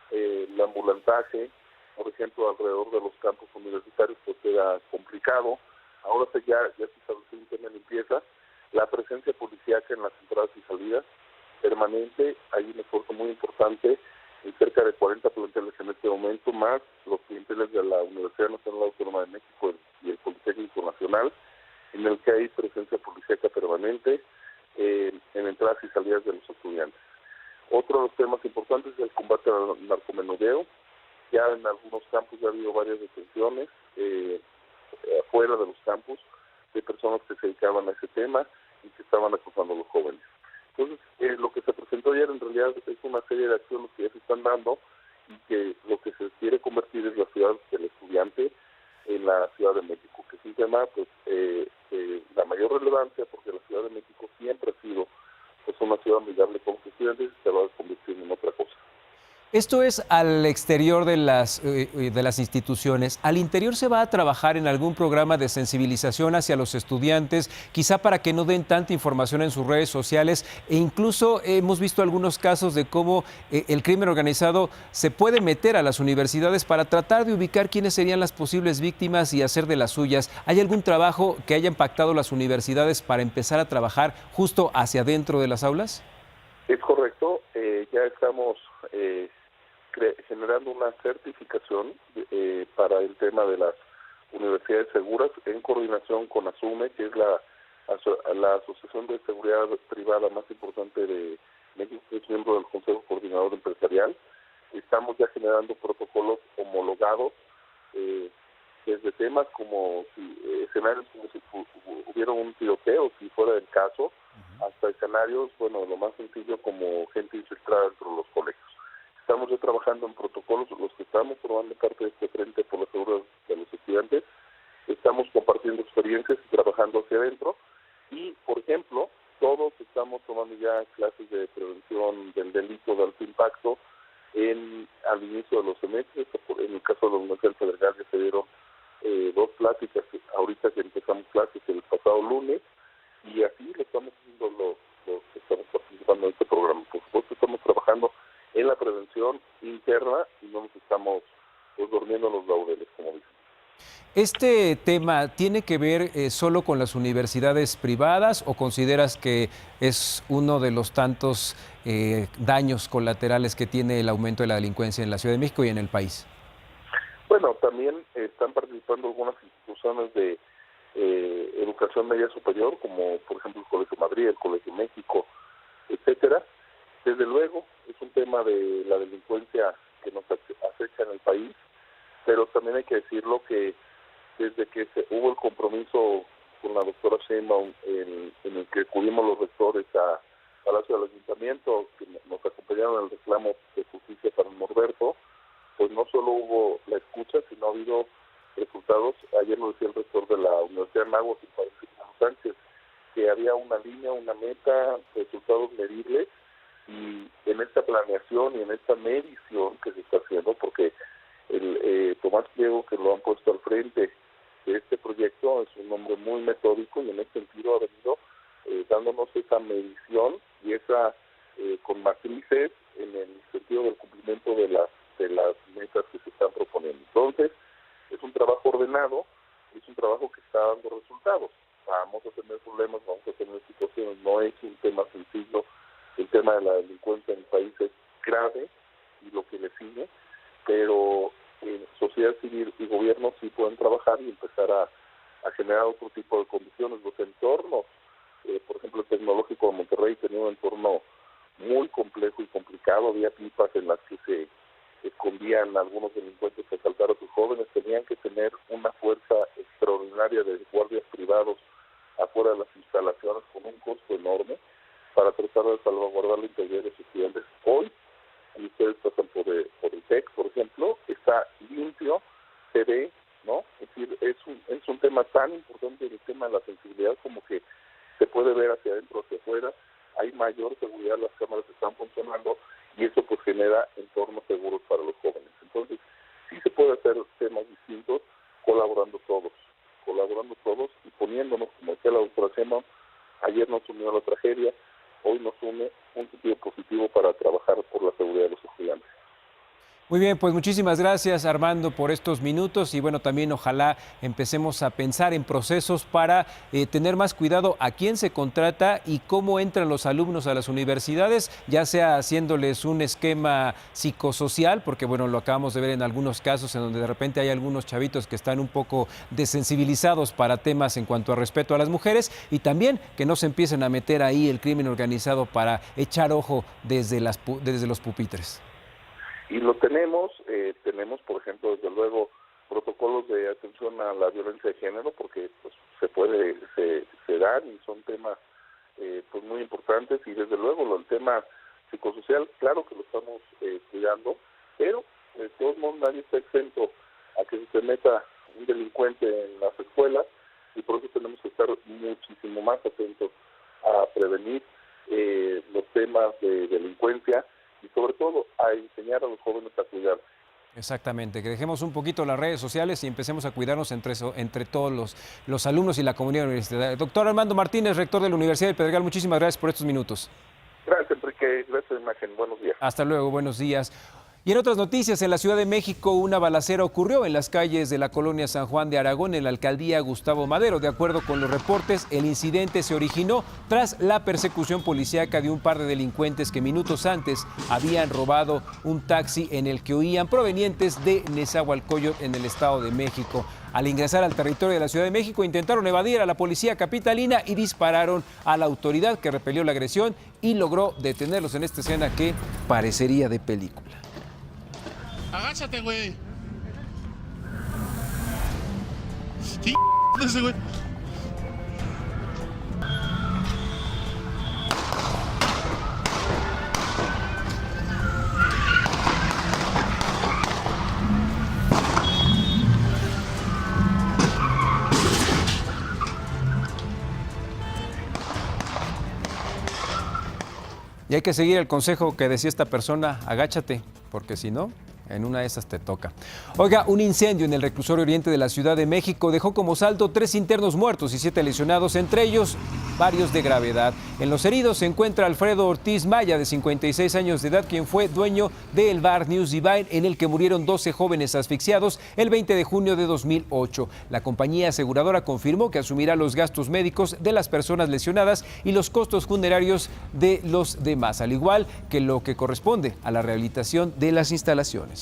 el ambulantaje, por ejemplo, alrededor de los campus universitarios, pues era complicado. Ahora ya se estableció un tema de limpieza. La presencia policíaca en las entradas y salidas permanente, hay un esfuerzo muy importante en cerca de 40 planteles en este momento, más los planteles de la Universidad Nacional Autónoma de México y el Politécnico Nacional, en el que hay presencia policíaca permanente en entradas y salidas de los estudiantes. Otro de los temas importantes es el combate al narcomenudeo. Ya en algunos campus ya ha habido varias detenciones afuera de los campus de personas que se dedicaban a ese tema y que estaban acosando a los jóvenes. Entonces, lo que se presentó ayer en realidad es una serie de acciones que ya se están dando y que lo que se quiere convertir es la ciudad del estudiante en la Ciudad de México, que es un tema pues la mayor relevancia, porque la Ciudad de México siempre ha sido pues una ciudad amigable con los estudiantes y se va a convertir en otra cosa. Esto es al exterior de las instituciones. ¿Al interior se va a trabajar en algún programa de sensibilización hacia los estudiantes, quizá para que no den tanta información en sus redes sociales? E incluso hemos visto algunos casos de cómo el crimen organizado se puede meter a las universidades para tratar de ubicar quiénes serían las posibles víctimas y hacer de las suyas. ¿Hay algún trabajo que haya impactado las universidades para empezar a trabajar justo hacia adentro de las aulas? Es correcto. Ya estamos generando una certificación para el tema de las universidades seguras en coordinación con ASUME, que es la asociación de seguridad privada más importante de México, que es miembro del Consejo Coordinador Empresarial. Estamos ya generando protocolos homologados desde temas como escenarios como si hubiera un tiroteo, si fuera el caso, hasta escenarios, bueno, lo más sencillo como gente infiltrada dentro de los colegios. Estamos ya trabajando en protocolos, los que estamos formando parte de este frente por la seguridad de los estudiantes. Estamos compartiendo experiencias y trabajando hacia adentro. Y, por ejemplo, todos estamos tomando ya clases de prevención del delito de alto impacto al inicio de los semestres. En el caso de la Universidad del Pedregal ya se dieron 2 pláticas, ahorita que empezamos clases el pasado lunes, y así lo estamos haciendo los que estamos participando en este programa. Por supuesto, estamos trabajando en la prevención interna y no nos estamos durmiendo en los laureles, como dicen. ¿Este tema tiene que ver solo con las universidades privadas o consideras que es uno de los tantos daños colaterales que tiene el aumento de la delincuencia en la Ciudad de México y en el país? Bueno, también están participando algunas instituciones de educación media superior, como por ejemplo el Colegio Madrid, el Colegio México, etcétera. Desde luego, es un tema de la delincuencia que nos acecha en el país, pero también hay que decirlo que desde que hubo el compromiso con la doctora Sheinbaum en el que acudimos los rectores a Palacio del Ayuntamiento, que nos acompañaron en el reclamo de justicia para el Norberto, pues no solo hubo la escucha, sino ha habido resultados. Ayer lo decía el rector de la Universidad de Anáhuac, el padre Fernando Sánchez, que había una línea, una meta, resultados medibles, y en esta planeación y en esta medición que se está haciendo, porque Tomás Pliego, que lo han puesto al frente de este proyecto, es un hombre muy metódico y en este sentido ha venido dándonos esa medición y esa con matrices en el sentido del cumplimiento de las metas que se están proponiendo. Entonces, es un trabajo ordenado, es un trabajo que está dando resultados. Vamos a tener problemas, vamos a tener situaciones, no es un tema sencillo. El tema de la delincuencia en el país es grave y lo que le sigue, pero sociedad civil y gobierno sí pueden trabajar y empezar a generar otro tipo de condiciones. Los entornos, por ejemplo, el Tecnológico de Monterrey tenía un entorno muy complejo y complicado. Había pipas en las que se escondían algunos delincuentes que asaltaron a sus jóvenes. Tenían que tener una fuerza extraordinaria de guardias privados afuera de las instalaciones con un costo enorme para tratar de salvaguardar la integridad de los estudiantes. Hoy, y ustedes pasan por el TEC, por ejemplo, está limpio, se ve, ¿no? Es decir, es un tema tan importante, el tema de la sensibilidad, como que se puede ver hacia adentro, hacia afuera. Hay mayor seguridad, las cámaras están funcionando y eso pues genera entornos seguros para los jóvenes. Entonces, sí se puede hacer temas distintos colaborando todos y poniéndonos, como decía la doctora Sheinbaum, ayer nos unió la tragedia, hoy nos une un sentido positivo para trabajar por la seguridad de los estudiantes. Muy bien, pues muchísimas gracias, Armando, por estos minutos y bueno, también ojalá empecemos a pensar en procesos para tener más cuidado a quién se contrata y cómo entran los alumnos a las universidades, ya sea haciéndoles un esquema psicosocial, porque bueno, lo acabamos de ver en algunos casos en donde de repente hay algunos chavitos que están un poco desensibilizados para temas en cuanto a respeto a las mujeres y también que no se empiecen a meter ahí el crimen organizado para echar ojo desde los pupitres. Y lo tenemos, por ejemplo, desde luego, protocolos de atención a la violencia de género, porque pues, se dan y son temas pues muy importantes, y desde luego el tema psicosocial, claro que lo estamos cuidando, pero de todos modos nadie está exento a que se meta un delincuente en las escuelas, y por eso tenemos que estar muchísimo más atentos a prevenir los temas de delincuencia, y sobre todo a enseñar a los jóvenes a cuidarse. Exactamente, que dejemos un poquito las redes sociales y empecemos a cuidarnos entre todos los alumnos y la comunidad universitaria. Doctor Armando Martínez, rector de la Universidad del Pedregal, muchísimas gracias por estos minutos. Gracias, Enrique. Gracias, Imagen. Buenos días. Hasta luego, buenos días. Y en otras noticias, en la Ciudad de México, una balacera ocurrió en las calles de la colonia San Juan de Aragón, en la alcaldía Gustavo Madero. De acuerdo con los reportes, el incidente se originó tras la persecución policíaca de un par de delincuentes que minutos antes habían robado un taxi en el que huían provenientes de Nezahualcóyotl, en el Estado de México. Al ingresar al territorio de la Ciudad de México, intentaron evadir a la policía capitalina y dispararon a la autoridad, que repelió la agresión y logró detenerlos en esta escena que parecería de película. Agáchate, güey. ¿Qué ese güey? Y hay que seguir el consejo que decía esta persona, agáchate, porque si no, en una de esas te toca. Oiga, un incendio en el reclusorio oriente de la Ciudad de México dejó como saldo 3 internos muertos y 7 lesionados, entre ellos varios de gravedad. En los heridos se encuentra Alfredo Ortiz Maya, de 56 años de edad, quien fue dueño del bar News Divine, en el que murieron 12 jóvenes asfixiados el 20 de junio de 2008. La compañía aseguradora confirmó que asumirá los gastos médicos de las personas lesionadas y los costos funerarios de los demás, al igual que lo que corresponde a la rehabilitación de las instalaciones.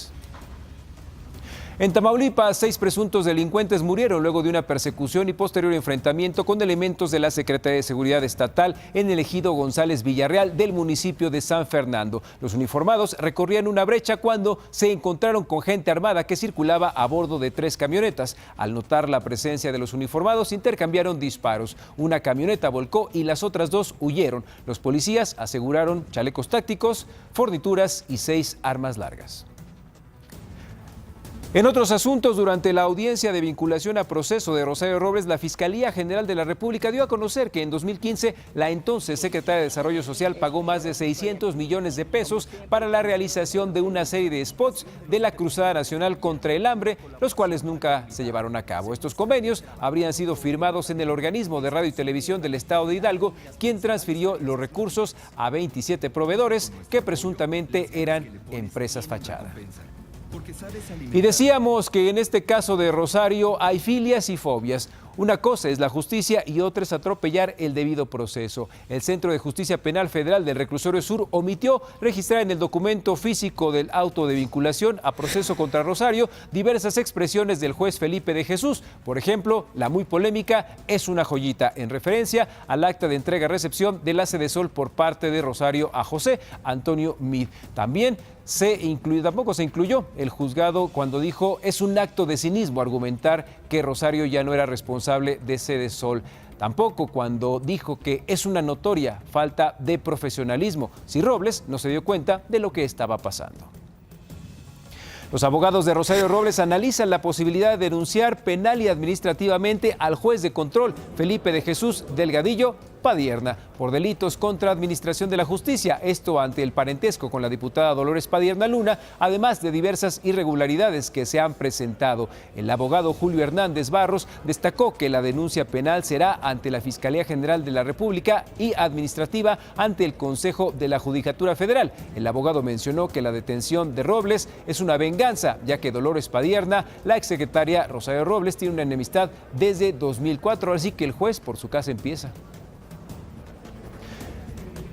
En Tamaulipas, 6 presuntos delincuentes murieron luego de una persecución y posterior enfrentamiento con elementos de la Secretaría de Seguridad Estatal en el ejido González Villarreal del municipio de San Fernando. Los uniformados recorrían una brecha cuando se encontraron con gente armada que circulaba a bordo de 3 camionetas. Al notar la presencia de los uniformados, intercambiaron disparos. Una camioneta volcó y las otras 2 huyeron. Los policías aseguraron chalecos tácticos, fornituras y 6 armas largas. En otros asuntos, durante la audiencia de vinculación a proceso de Rosario Robles, la Fiscalía General de la República dio a conocer que en 2015 la entonces secretaria de Desarrollo Social pagó más de 600 millones de pesos para la realización de una serie de spots de la Cruzada Nacional contra el Hambre, los cuales nunca se llevaron a cabo. Estos convenios habrían sido firmados en el organismo de radio y televisión del Estado de Hidalgo, quien transfirió los recursos a 27 proveedores que presuntamente eran empresas fachada. Y decíamos que en este caso de Rosario hay filias y fobias. Una cosa es la justicia y otra es atropellar el debido proceso. El Centro de Justicia Penal Federal del Reclusorio Sur omitió registrar en el documento físico del auto de vinculación a proceso contra Rosario diversas expresiones del juez Felipe de Jesús. Por ejemplo, la muy polémica "es una joyita", en referencia al acta de entrega-recepción de la Sedesol por parte de Rosario a José Antonio Mid. También tampoco se incluyó el juzgado cuando dijo "es un acto de cinismo argumentar que Rosario ya no era responsable de Sedesol". Tampoco cuando dijo que es una notoria falta de profesionalismo si Robles no se dio cuenta de lo que estaba pasando. Los abogados de Rosario Robles analizan la posibilidad de denunciar penal y administrativamente al juez de control Felipe de Jesús Delgadillo Padierna por delitos contra administración de la justicia, esto ante el parentesco con la diputada Dolores Padierna Luna, además de diversas irregularidades que se han presentado. El abogado Julio Hernández Barros destacó que la denuncia penal será ante la Fiscalía General de la República y administrativa ante el Consejo de la Judicatura Federal. El abogado mencionó que la detención de Robles es una venganza, ya que Dolores Padierna, la exsecretaria Rosario Robles, tiene una enemistad desde 2004, así que el juez por su casa empieza.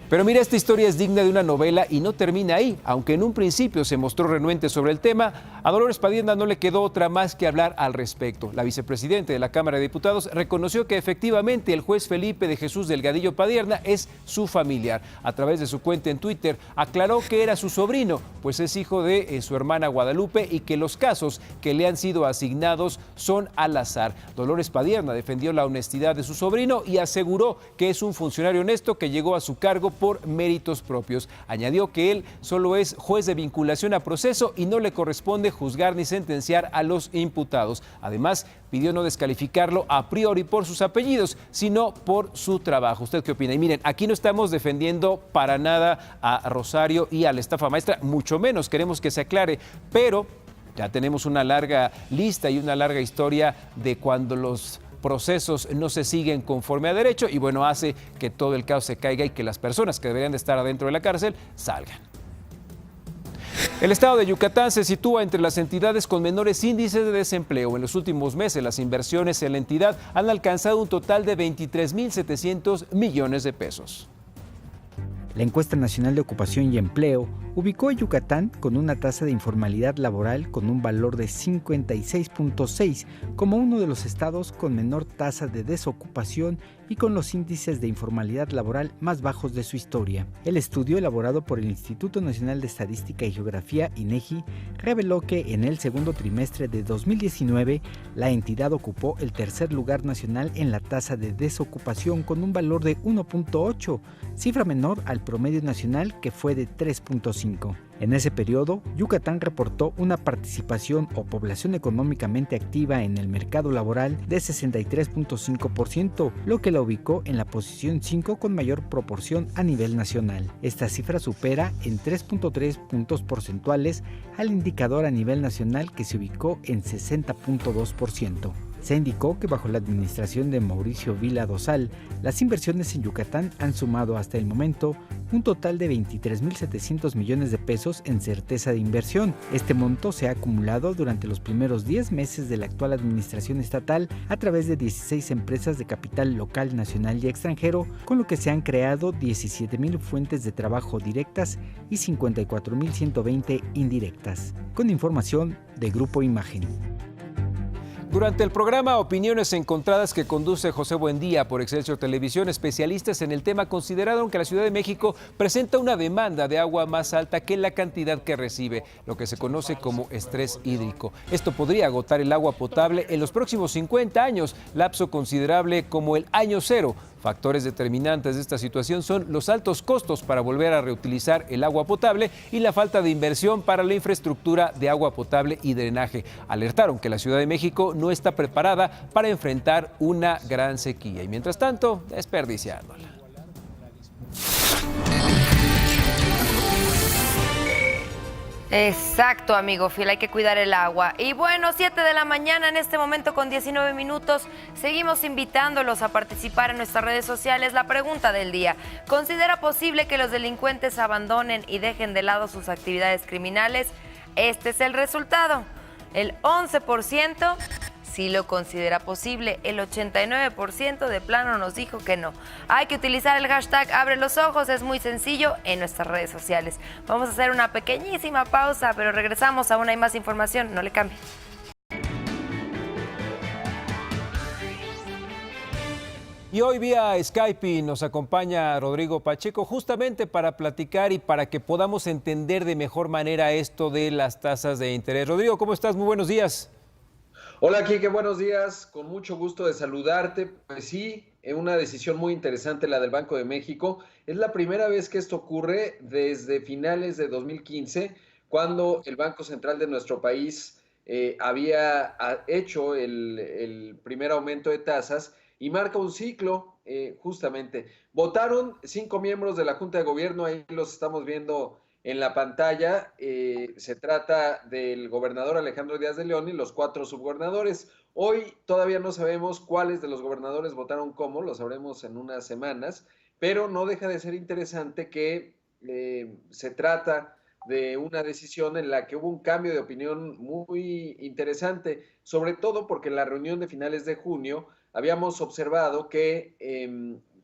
Pero mira, esta historia es digna de una novela y no termina ahí. Aunque en un principio se mostró renuente sobre el tema, a Dolores Padierna no le quedó otra más que hablar al respecto. La vicepresidenta de la Cámara de Diputados reconoció que efectivamente el juez Felipe de Jesús Delgadillo Padierna es su familiar. A través de su cuenta en Twitter aclaró que era su sobrino, pues es hijo de su hermana Guadalupe y que los casos que le han sido asignados son al azar. Dolores Padierna defendió la honestidad de su sobrino y aseguró que es un funcionario honesto que llegó a su cargo por méritos propios. Añadió que él solo es juez de vinculación a proceso y no le corresponde juzgar ni sentenciar a los imputados. Además, pidió no descalificarlo a priori por sus apellidos, sino por su trabajo. ¿Usted qué opina? Y miren, aquí no estamos defendiendo para nada a Rosario y a la estafa maestra, mucho menos queremos que se aclare, pero ya tenemos una larga lista y una larga historia de cuando los procesos no se siguen conforme a derecho y bueno, hace que todo el caos se caiga y que las personas que deberían de estar adentro de la cárcel salgan. El estado de Yucatán se sitúa entre las entidades con menores índices de desempleo. En los últimos meses, las inversiones en la entidad han alcanzado un total de 23.700 millones de pesos. La Encuesta Nacional de Ocupación y Empleo ubicó a Yucatán con una tasa de informalidad laboral con un valor de 56.6 como uno de los estados con menor tasa de desocupación y con los índices de informalidad laboral más bajos de su historia. El estudio elaborado por el Instituto Nacional de Estadística y Geografía, INEGI, reveló que en el segundo trimestre de 2019 la entidad ocupó el tercer lugar nacional en la tasa de desocupación con un valor de 1.8, cifra menor al promedio nacional que fue de 3.5. En ese periodo, Yucatán reportó una participación o población económicamente activa en el mercado laboral de 63.5%, lo que la ubicó en la posición 5 con mayor proporción a nivel nacional. Esta cifra supera en 3.3 puntos porcentuales al indicador a nivel nacional que se ubicó en 60.2%. Se indicó que bajo la administración de Mauricio Vila Dosal, las inversiones en Yucatán han sumado hasta el momento un total de 23.700 millones de pesos en certeza de inversión. Este monto se ha acumulado durante los primeros 10 meses de la actual administración estatal a través de 16 empresas de capital local, nacional y extranjero, con lo que se han creado 17.000 fuentes de trabajo directas y 54.120 indirectas. Con información de Grupo Imagen. Durante el programa Opiniones Encontradas que conduce José Buendía por Excelsior Televisión, especialistas en el tema consideraron que la Ciudad de México presenta una demanda de agua más alta que la cantidad que recibe, lo que se conoce como estrés hídrico. Esto podría agotar el agua potable en los próximos 50 años, lapso considerable como el año cero. Factores determinantes de esta situación son los altos costos para volver a reutilizar el agua potable y la falta de inversión para la infraestructura de agua potable y drenaje. Alertaron que la Ciudad de México no está preparada para enfrentar una gran sequía y mientras tanto desperdiciándola. Exacto, amigo Phil, hay que cuidar el agua. Y bueno, 7 de la mañana en este momento con 19 minutos. Seguimos invitándolos a participar en nuestras redes sociales. La pregunta del día: ¿considera posible que los delincuentes abandonen y dejen de lado sus actividades criminales? Este es el resultado. El 11% sí lo considera posible. El 89% de plano nos dijo que no. Hay que utilizar el hashtag Abre los Ojos, es muy sencillo, en nuestras redes sociales. Vamos a hacer una pequeñísima pausa, pero regresamos, aún hay más información, no le cambie. Y hoy vía Skype nos acompaña Rodrigo Pacheco justamente para platicar y para que podamos entender de mejor manera esto de las tasas de interés. Rodrigo, ¿cómo estás? Muy buenos días. Hola, Quique, buenos días. Con mucho gusto de saludarte. Pues sí, una decisión muy interesante la del Banco de México. Es la primera vez que esto ocurre desde finales de 2015, cuando el Banco Central de nuestro país había hecho el primer aumento de tasas y marca un ciclo, justamente. Votaron 5 miembros de la Junta de Gobierno, ahí los estamos viendo en la pantalla. Se trata del gobernador Alejandro Díaz de León y los 4 subgobernadores. Hoy todavía no sabemos cuáles de los gobernadores votaron cómo, lo sabremos en unas semanas, pero no deja de ser interesante que se trata de una decisión en la que hubo un cambio de opinión muy interesante, sobre todo porque en la reunión de finales de junio habíamos observado que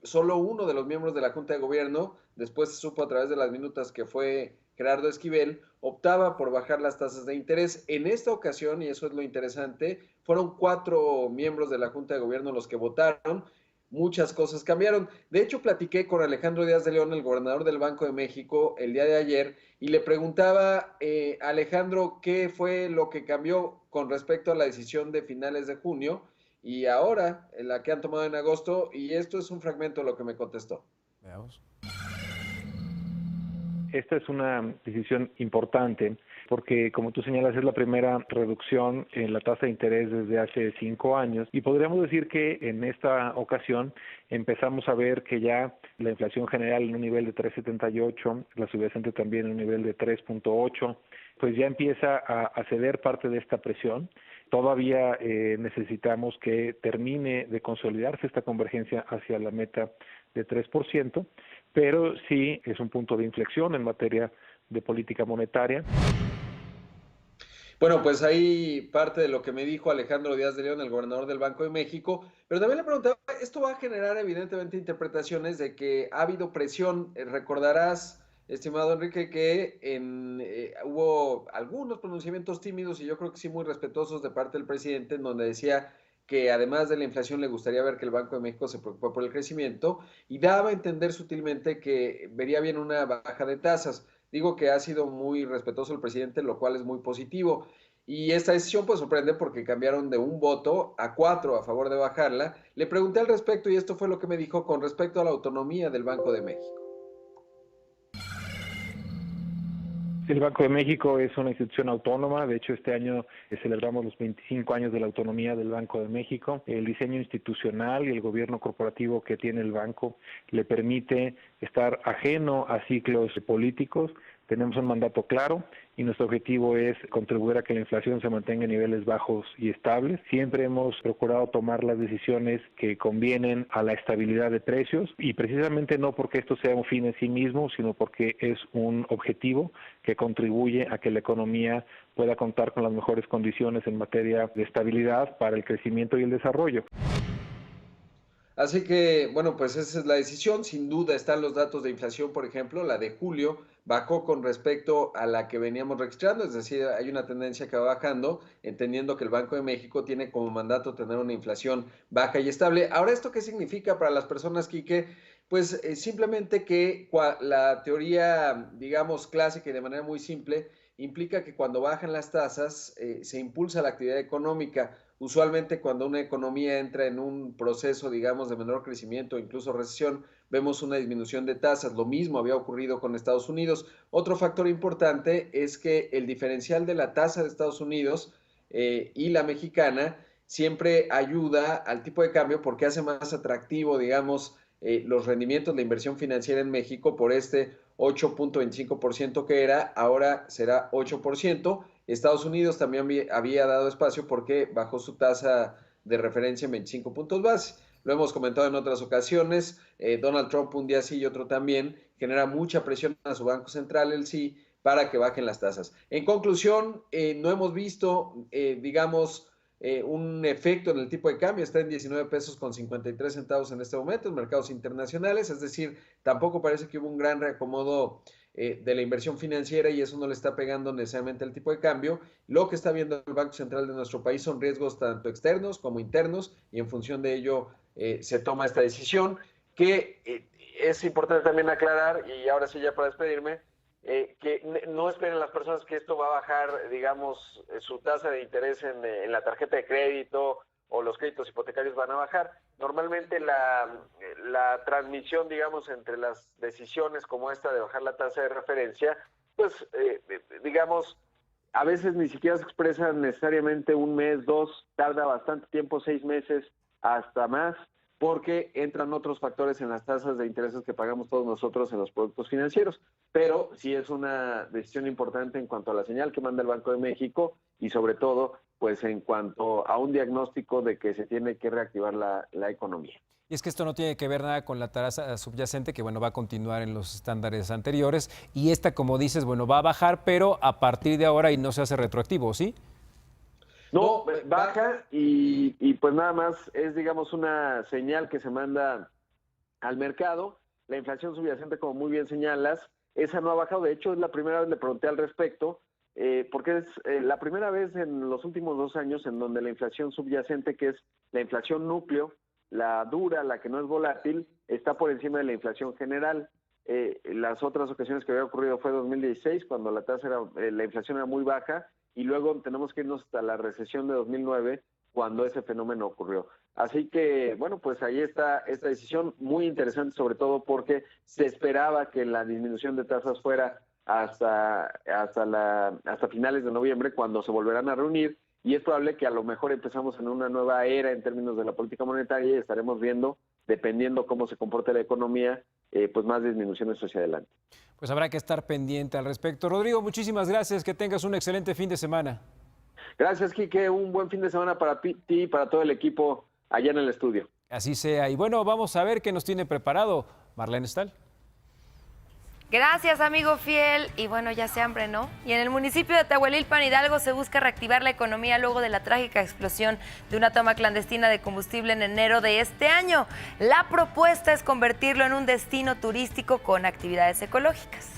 solo uno de los miembros de la Junta de Gobierno, después se supo a través de las minutas que fue Gerardo Esquivel, optaba por bajar las tasas de interés. En esta ocasión, y eso es lo interesante, fueron 4 miembros de la Junta de Gobierno los que votaron. Muchas cosas cambiaron. De hecho, platiqué con Alejandro Díaz de León, el gobernador del Banco de México, el día de ayer, y le preguntaba, Alejandro, ¿qué fue lo que cambió con respecto a la decisión de finales de junio y ahora la que han tomado en agosto? Y esto es un fragmento de lo que me contestó. Veamos. Esta es una decisión importante porque, como tú señalas, es la primera reducción en la tasa de interés desde hace 5 años y podríamos decir que en esta ocasión empezamos a ver que ya la inflación general en un nivel de 3.78, la subyacente también en un nivel de 3.8, pues ya empieza a ceder parte de esta presión. Todavía necesitamos que termine de consolidarse esta convergencia hacia la meta de 3%, pero sí es un punto de inflexión en materia de política monetaria. Bueno, pues ahí parte de lo que me dijo Alejandro Díaz de León, el gobernador del Banco de México, pero también le preguntaba, esto va a generar evidentemente interpretaciones de que ha habido presión. Recordarás, estimado Enrique, que hubo algunos pronunciamientos tímidos y yo creo que sí muy respetuosos de parte del presidente, en donde decía que además de la inflación le gustaría ver que el Banco de México se preocupe por el crecimiento y daba a entender sutilmente que vería bien una baja de tasas. Digo que ha sido muy respetuoso el presidente, lo cual es muy positivo. Y esta decisión pues sorprende porque cambiaron de 1 voto a 4 a favor de bajarla. Le pregunté al respecto y esto fue lo que me dijo con respecto a la autonomía del Banco de México. El Banco de México es una institución autónoma. De hecho, este año celebramos los 25 años de la autonomía del Banco de México. El diseño institucional y el gobierno corporativo que tiene el banco le permite estar ajeno a ciclos políticos. Tenemos un mandato claro y nuestro objetivo es contribuir a que la inflación se mantenga en niveles bajos y estables. Siempre hemos procurado tomar las decisiones que convienen a la estabilidad de precios y precisamente no porque esto sea un fin en sí mismo, sino porque es un objetivo que contribuye a que la economía pueda contar con las mejores condiciones en materia de estabilidad para el crecimiento y el desarrollo. Así que, bueno, pues esa es la decisión. Sin duda están los datos de inflación, por ejemplo, la de julio bajó con respecto a la que veníamos registrando, es decir, hay una tendencia que va bajando, entendiendo que el Banco de México tiene como mandato tener una inflación baja y estable. Ahora, ¿esto qué significa para las personas, Quique? Pues simplemente que la teoría, digamos, clásica y de manera muy simple, implica que cuando bajan las tasas se impulsa la actividad económica. Usualmente cuando una economía entra en un proceso, digamos, de menor crecimiento o incluso recesión, vemos una disminución de tasas. Lo mismo había ocurrido con Estados Unidos. Otro factor importante es que el diferencial de la tasa de Estados Unidos y la mexicana siempre ayuda al tipo de cambio porque hace más atractivo, digamos, los rendimientos de inversión financiera en México por este 8.25% que era, ahora será 8%. Estados Unidos también había dado espacio porque bajó su tasa de referencia en 25 puntos base. Lo hemos comentado en otras ocasiones. Donald Trump un día sí y otro también genera mucha presión a su Banco Central, el sí, para que bajen las tasas. En conclusión, no hemos visto, digamos, un efecto en el tipo de cambio, está en 19 pesos con 53 centavos en este momento en mercados internacionales, es decir, tampoco parece que hubo un gran reacomodo de la inversión financiera y eso no le está pegando necesariamente al tipo de cambio. Lo que está viendo el Banco Central de nuestro país son riesgos tanto externos como internos y en función de ello se toma esta decisión que es importante también aclarar, y ahora sí ya para despedirme, que no esperen las personas que esto va a bajar, digamos, su tasa de interés en la tarjeta de crédito o los créditos hipotecarios van a bajar. Normalmente la transmisión, digamos, entre las decisiones como esta de bajar la tasa de referencia, pues, digamos, a veces ni siquiera se expresa necesariamente un mes, dos, tarda bastante tiempo, 6 meses, hasta más, porque entran otros factores en las tasas de intereses que pagamos todos nosotros en los productos financieros. Pero sí es una decisión importante en cuanto a la señal que manda el Banco de México y sobre todo, pues en cuanto a un diagnóstico de que se tiene que reactivar la economía. Y es que esto no tiene que ver nada con la tasa subyacente, que bueno, va a continuar en los estándares anteriores. Y esta, como dices, bueno, va a bajar, pero a partir de ahora y no se hace retroactivo, ¿sí? No, baja y pues nada más es, digamos, una señal que se manda al mercado. La inflación subyacente, como muy bien señalas, esa no ha bajado. De hecho, es la primera vez, le pregunté al respecto, porque es la primera vez en los últimos 2 años en donde la inflación subyacente, que es la inflación núcleo, la dura, la que no es volátil, está por encima de la inflación general. Las otras ocasiones que había ocurrido fue 2016, cuando la tasa la inflación era muy baja, y luego tenemos que irnos hasta la recesión de 2009, cuando ese fenómeno ocurrió. Así que, bueno, pues ahí está esta decisión muy interesante, sobre todo porque se esperaba que la disminución de tasas fuera hasta finales de noviembre, cuando se volverán a reunir, y es probable que a lo mejor empezamos en una nueva era en términos de la política monetaria y estaremos viendo, dependiendo cómo se comporte la economía, pues más disminuciones hacia adelante. Pues habrá que estar pendiente al respecto. Rodrigo, muchísimas gracias, que tengas un excelente fin de semana. Gracias, Quique, un buen fin de semana para ti y para todo el equipo allá en el estudio. Así sea. Y bueno, vamos a ver qué nos tiene preparado Marlene Stahl. Gracias, amigo fiel. Y bueno, ya se hambre, ¿no? Y en el municipio de Tehuelilpan, Hidalgo, se busca reactivar la economía luego de la trágica explosión de una toma clandestina de combustible en enero de este año. La propuesta es convertirlo en un destino turístico con actividades ecológicas.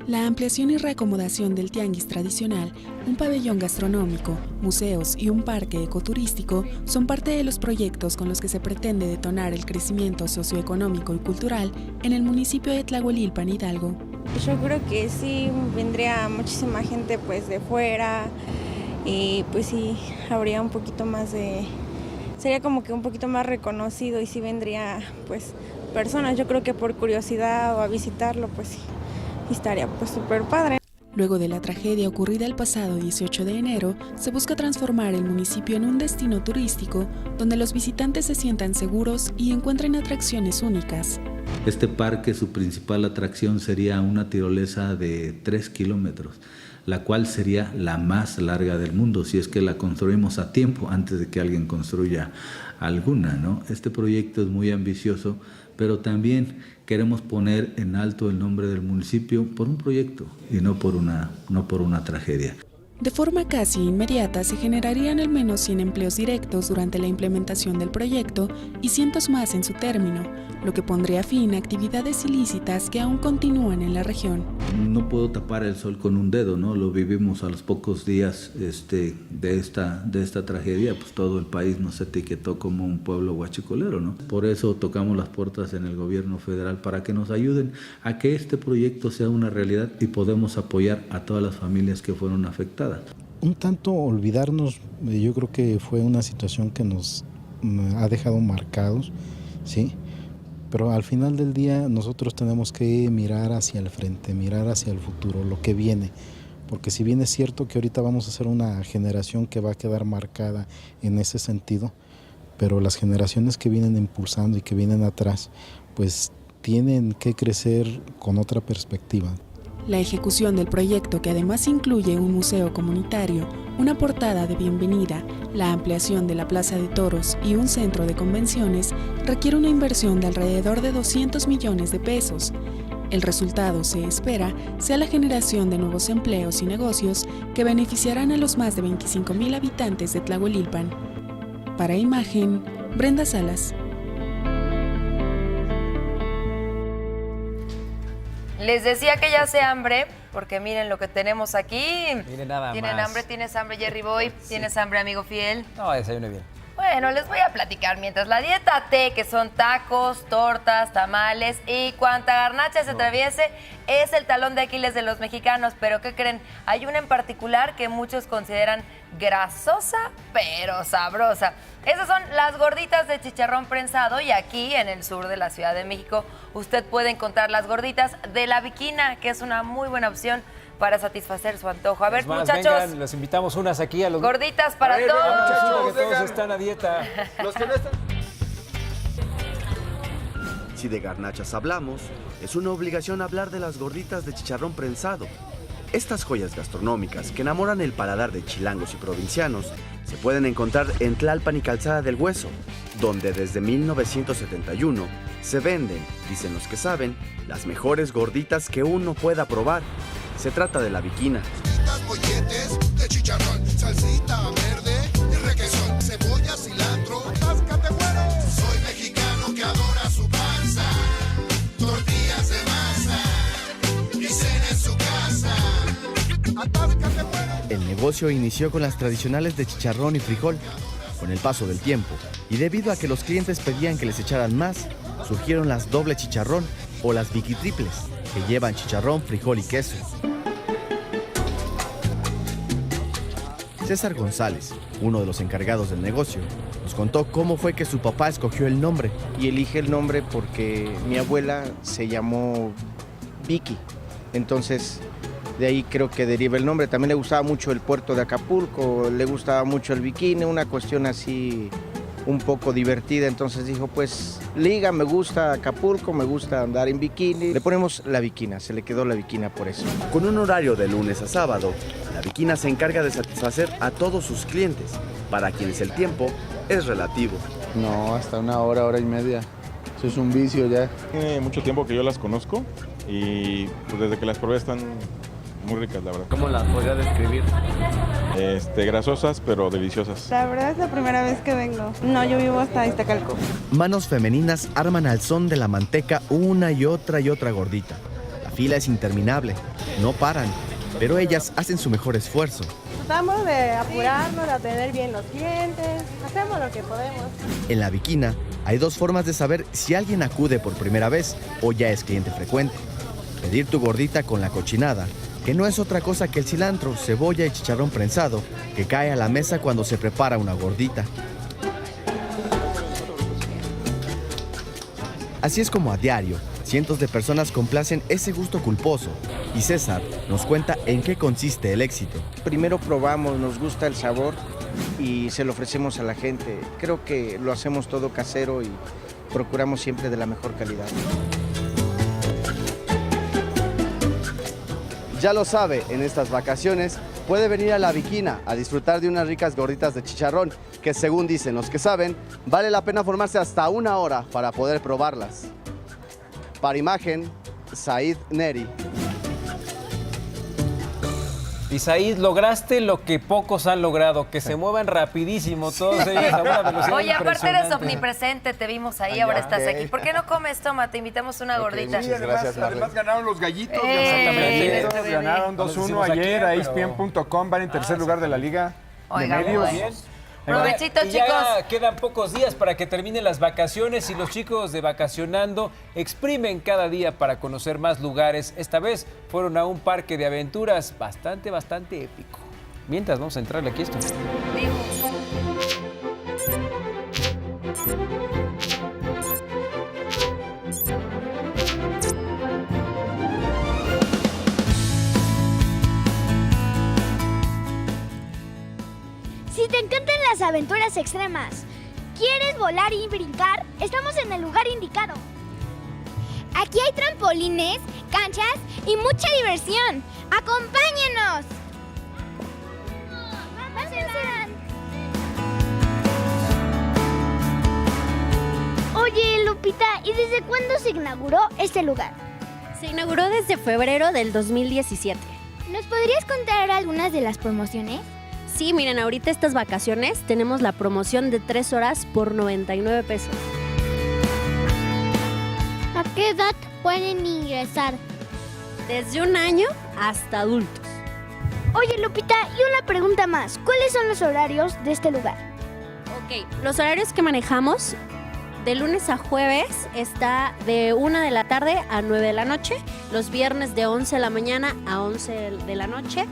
La ampliación y reacomodación del tianguis tradicional, un pabellón gastronómico, museos y un parque ecoturístico son parte de los proyectos con los que se pretende detonar el crecimiento socioeconómico y cultural en el municipio de Tlahuelilpan, Hidalgo. Yo creo que sí vendría muchísima gente pues de fuera y pues sí habría un poquito más sería como que un poquito más reconocido y sí vendría pues personas, yo creo que por curiosidad o a visitarlo pues sí. Estaría pues súper padre. Luego de la tragedia ocurrida el pasado 18 de enero, se busca transformar el municipio en un destino turístico donde los visitantes se sientan seguros y encuentren atracciones únicas. Este parque, su principal atracción sería una tirolesa de 3 kilómetros, la cual sería la más larga del mundo si es que la construimos a tiempo antes de que alguien construya alguna, ¿no? Este proyecto es muy ambicioso, pero también queremos poner en alto el nombre del municipio por un proyecto y no por una tragedia. De forma casi inmediata se generarían al menos 100 empleos directos durante la implementación del proyecto y cientos más en su término, lo que pondría fin a actividades ilícitas que aún continúan en la región. No puedo tapar el sol con un dedo, ¿no? Lo vivimos a los pocos días de esta tragedia, pues todo el país nos etiquetó como un pueblo huachicolero, ¿no? Por eso tocamos las puertas en el gobierno federal para que nos ayuden a que este proyecto sea una realidad y podemos apoyar a todas las familias que fueron afectadas. Un tanto olvidarnos, yo creo que fue una situación que nos ha dejado marcados, ¿sí? Pero al final del día nosotros tenemos que mirar hacia el frente, mirar hacia el futuro, lo que viene. Porque si bien es cierto que ahorita vamos a ser una generación que va a quedar marcada en ese sentido, pero las generaciones que vienen impulsando y que vienen atrás, pues tienen que crecer con otra perspectiva. La ejecución del proyecto, que además incluye un museo comunitario, una portada de bienvenida, la ampliación de la Plaza de Toros y un centro de convenciones requiere una inversión de alrededor de 200 millones de pesos. El resultado, se espera, sea la generación de nuevos empleos y negocios que beneficiarán a los más de 25,000 habitantes de Tlahuelilpan. Para Imagen, Brenda Salas. Les decía que ya hace hambre, porque miren lo que tenemos aquí. Miren nada ¿Tienen más. hambre? ¿Tienes hambre, Jerry Boy? ¿Tienes hambre, amigo fiel? No, desayune bien. Bueno, les voy a platicar mientras la dieta T, que son tacos, tortas, tamales y cuanta garnacha se atraviese, es el talón de Aquiles de los mexicanos. Pero ¿qué creen? Hay una en particular que muchos consideran grasosa, pero sabrosa. Esas son las gorditas de chicharrón prensado, y aquí en el sur de la Ciudad de México usted puede encontrar las gorditas de La Viquina, que es una muy buena opción para satisfacer su antojo. A ver, muchachos. Vengan, los invitamos unas aquí a los... Gorditas para todos. Muchachos, que todos están a dieta. Los que no están... Si de garnachas hablamos, es una obligación hablar de las gorditas de chicharrón prensado. Estas joyas gastronómicas que enamoran el paladar de chilangos y provincianos se pueden encontrar en Tlalpan y Calzada del Hueso, donde desde 1971 se venden, dicen los que saben, las mejores gorditas que uno pueda probar. Se trata de La Viquina. Molletes de chicharrón, salsita verde, requesón, cebolla, cilantro, atáscate bueno. Soy mexicano que adora su panza, tortillas de masa y cena en su casa. Atáscate bueno. El negocio inició con las tradicionales de chicharrón y frijol. Con el paso del tiempo, y debido a que los clientes pedían que les echaran más, surgieron las doble chicharrón o las viquitriples, que llevan chicharrón, frijol y queso. César González, uno de los encargados del negocio, nos contó cómo fue que su papá escogió el nombre. Y elige el nombre porque mi abuela se llamó Vicky, entonces de ahí creo que deriva el nombre. También le gustaba mucho el puerto de Acapulco, le gustaba mucho el bikini, una cuestión así un poco divertida, entonces dijo, pues liga, me gusta Acapulco, me gusta andar en bikini, le ponemos La Viquina, se le quedó La Viquina por eso. Con un horario de lunes a sábado, La Viquina se encarga de satisfacer a todos sus clientes, para quienes el tiempo es relativo. No, hasta una hora, hora y media. Eso es un vicio ya. Tiene mucho tiempo que yo las conozco y pues, desde que las probé están muy ricas, la verdad. ¿Cómo las podría describir? Grasosas, pero deliciosas. La verdad es la primera vez que vengo. No, yo vivo hasta Iztacalco. Manos femeninas arman al son de la manteca una y otra gordita. La fila es interminable, no paran, pero ellas hacen su mejor esfuerzo. Tratamos de apurarnos, de atender bien los clientes, hacemos lo que podemos. En La Viquina hay dos formas de saber si alguien acude por primera vez o ya es cliente frecuente. Pedir tu gordita con la cochinada, que no es otra cosa que el cilantro, cebolla y chicharrón prensado que cae a la mesa cuando se prepara una gordita. Así es como a diario, cientos de personas complacen ese gusto culposo, y César nos cuenta en qué consiste el éxito. Primero probamos, nos gusta el sabor y se lo ofrecemos a la gente. Creo que lo hacemos todo casero y procuramos siempre de la mejor calidad. Ya lo sabe, en estas vacaciones puede venir a La Viquina a disfrutar de unas ricas gorditas de chicharrón que, según dicen los que saben, vale la pena formarse hasta una hora para poder probarlas. Para Imagen, Said Neri. Y Said, lograste lo que pocos han logrado, que se muevan rapidísimo todos ellos a una velocidad Oye, aparte eres impresionante. omnipresente, te vimos ahí, ahora estás aquí. ¿Por qué no comes? Toma, te invitamos una gordita. Sí, además ganaron los gallitos. Exactamente. Ganaron 2-1 ayer a ESPN.com, van en tercer lugar de la liga de medios. Provechito, y chicos. ya quedan pocos días para que terminen las vacaciones y los chicos de Vacacionando exprimen cada día para conocer más lugares. Esta vez fueron a un parque de aventuras bastante épico. Mientras, vamos a entrarle aquí esto. Si te encantan las aventuras extremas, ¿quieres volar y brincar? Estamos en el lugar indicado. Aquí hay trampolines, canchas y mucha diversión. ¡Acompáñenos! serán? Oye, Lupita, ¿y desde cuándo se inauguró este lugar? Se inauguró desde febrero del 2017. ¿Nos podrías contar algunas de las promociones? Sí, miren, ahorita estas vacaciones tenemos la promoción de 3 horas por 99 pesos. ¿A qué edad pueden ingresar? Desde 1 año hasta adultos. Oye, Lupita, y una pregunta más. ¿Cuáles son los horarios de este lugar? Ok, los horarios que manejamos, de lunes a jueves está de 1 de la tarde a 9 de la noche, los viernes de 11 de la mañana a 11 de la noche,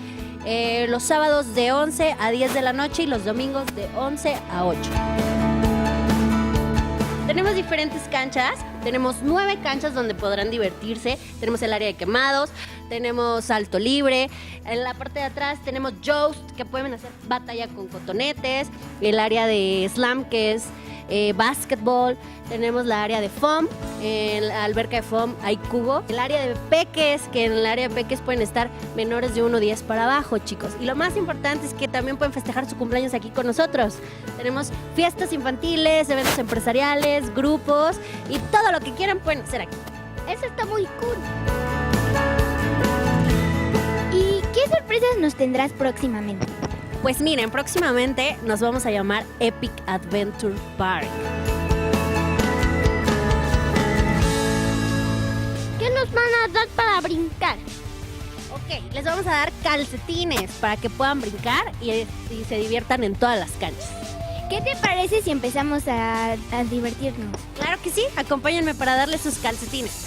los sábados de 11 a 10 de la noche y los domingos de 11 a 8. Tenemos diferentes canchas, tenemos 9 canchas donde podrán divertirse, tenemos el área de quemados, tenemos salto libre, en la parte de atrás tenemos joust que pueden hacer batalla con cotonetes, el área de slam que es básquetbol, tenemos la área de foam, en la alberca de foam hay cubo, el área de peques, que en el área de peques pueden estar menores de 1.10 para abajo, chicos. Y lo más importante es que también pueden festejar su cumpleaños aquí con nosotros. Tenemos fiestas infantiles, eventos empresariales, grupos y todo lo que quieran pueden hacer aquí. Eso está muy cool. ¿Y qué sorpresas nos tendrás próximamente? Pues miren, próximamente nos vamos a llamar Epic Adventure Park. ¿Qué nos van a dar para brincar? Ok, les vamos a dar calcetines para que puedan brincar y se diviertan en todas las canchas. ¿Qué te parece si empezamos a divertirnos? Claro que sí, acompáñenme para darles sus calcetines.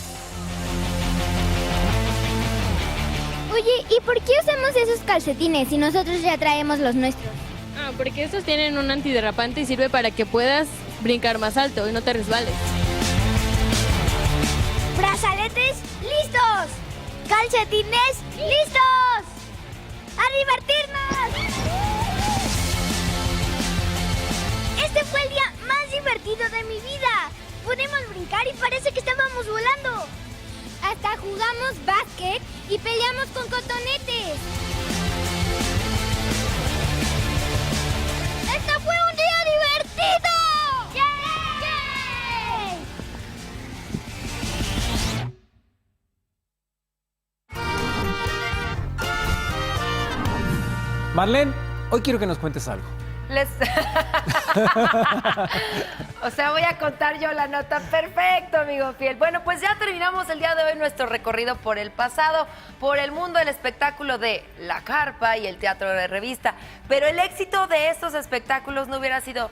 Oye, ¿y por qué usamos esos calcetines si nosotros ya traemos los nuestros? Porque estos tienen un antiderrapante y sirve para que puedas brincar más alto y no te resbales. ¡Brazaletes listos! ¡Calcetines listos! ¡A divertirnos! Este fue el día más divertido de mi vida. Pudimos brincar y parece que estábamos volando. Hasta jugamos básquet y peleamos con cotonetes. ¡Este fue un día divertido! ¡Yay! Marlene, hoy quiero que nos cuentes algo. O sea, voy a contar yo la nota. Perfecto, amigo fiel. Bueno, pues ya terminamos el día de hoy nuestro recorrido por el pasado, por el mundo del espectáculo de la carpa y el teatro de revista. Pero el éxito de estos espectáculos no hubiera sido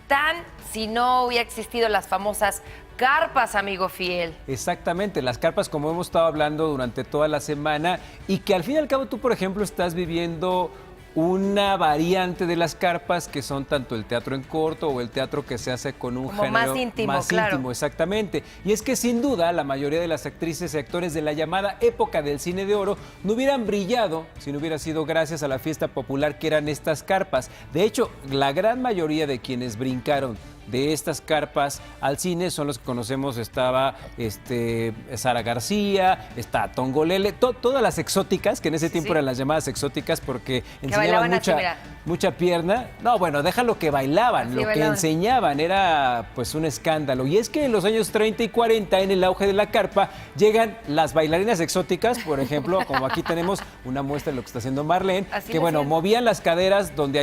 tan si no hubiera existido las famosas carpas, amigo fiel. Exactamente, las carpas, como hemos estado hablando durante toda la semana, y que al fin y al cabo tú, por ejemplo, estás viviendo una variante de las carpas, que son tanto el teatro en corto o el teatro que se hace con un como género más íntimo, más claro. íntimo, exactamente. Y es que sin duda la mayoría de las actrices y actores de la llamada época del cine de oro no hubieran brillado si no hubiera sido gracias a la fiesta popular que eran estas carpas. De hecho, la gran mayoría de quienes brincaron de estas carpas al cine son los que conocemos. Estaba Sara García, está Tongolele, todas las exóticas, que en ese tiempo eran las llamadas exóticas porque enseñaban mucha pierna. No, bueno, déjalo que bailaban, así lo bailaban. que enseñaban era pues un escándalo. Y es que en los años 30 y 40, en el auge de la carpa, llegan las bailarinas exóticas, por ejemplo, como aquí tenemos una muestra de lo que está haciendo Marlene, Así que lo bueno, hacían. movían las caderas donde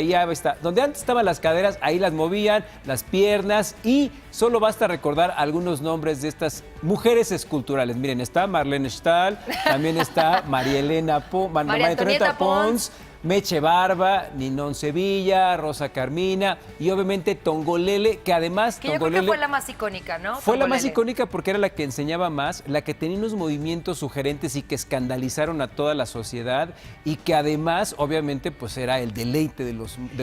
donde antes estaban las caderas, ahí las movían, las piernas, y solo basta recordar algunos nombres de estas mujeres esculturales. Miren, está Marlene Stahl, también está María Antonieta Pons, Meche Barba, Ninón Sevilla, Rosa Carmina y obviamente Tongolele, que además Que yo creo que fue la más icónica, ¿no? fue la más Tongolele. icónica porque era la que enseñaba más, la que tenía unos movimientos sugerentes y que escandalizaron a toda la sociedad, y que además, obviamente, pues era el deleite de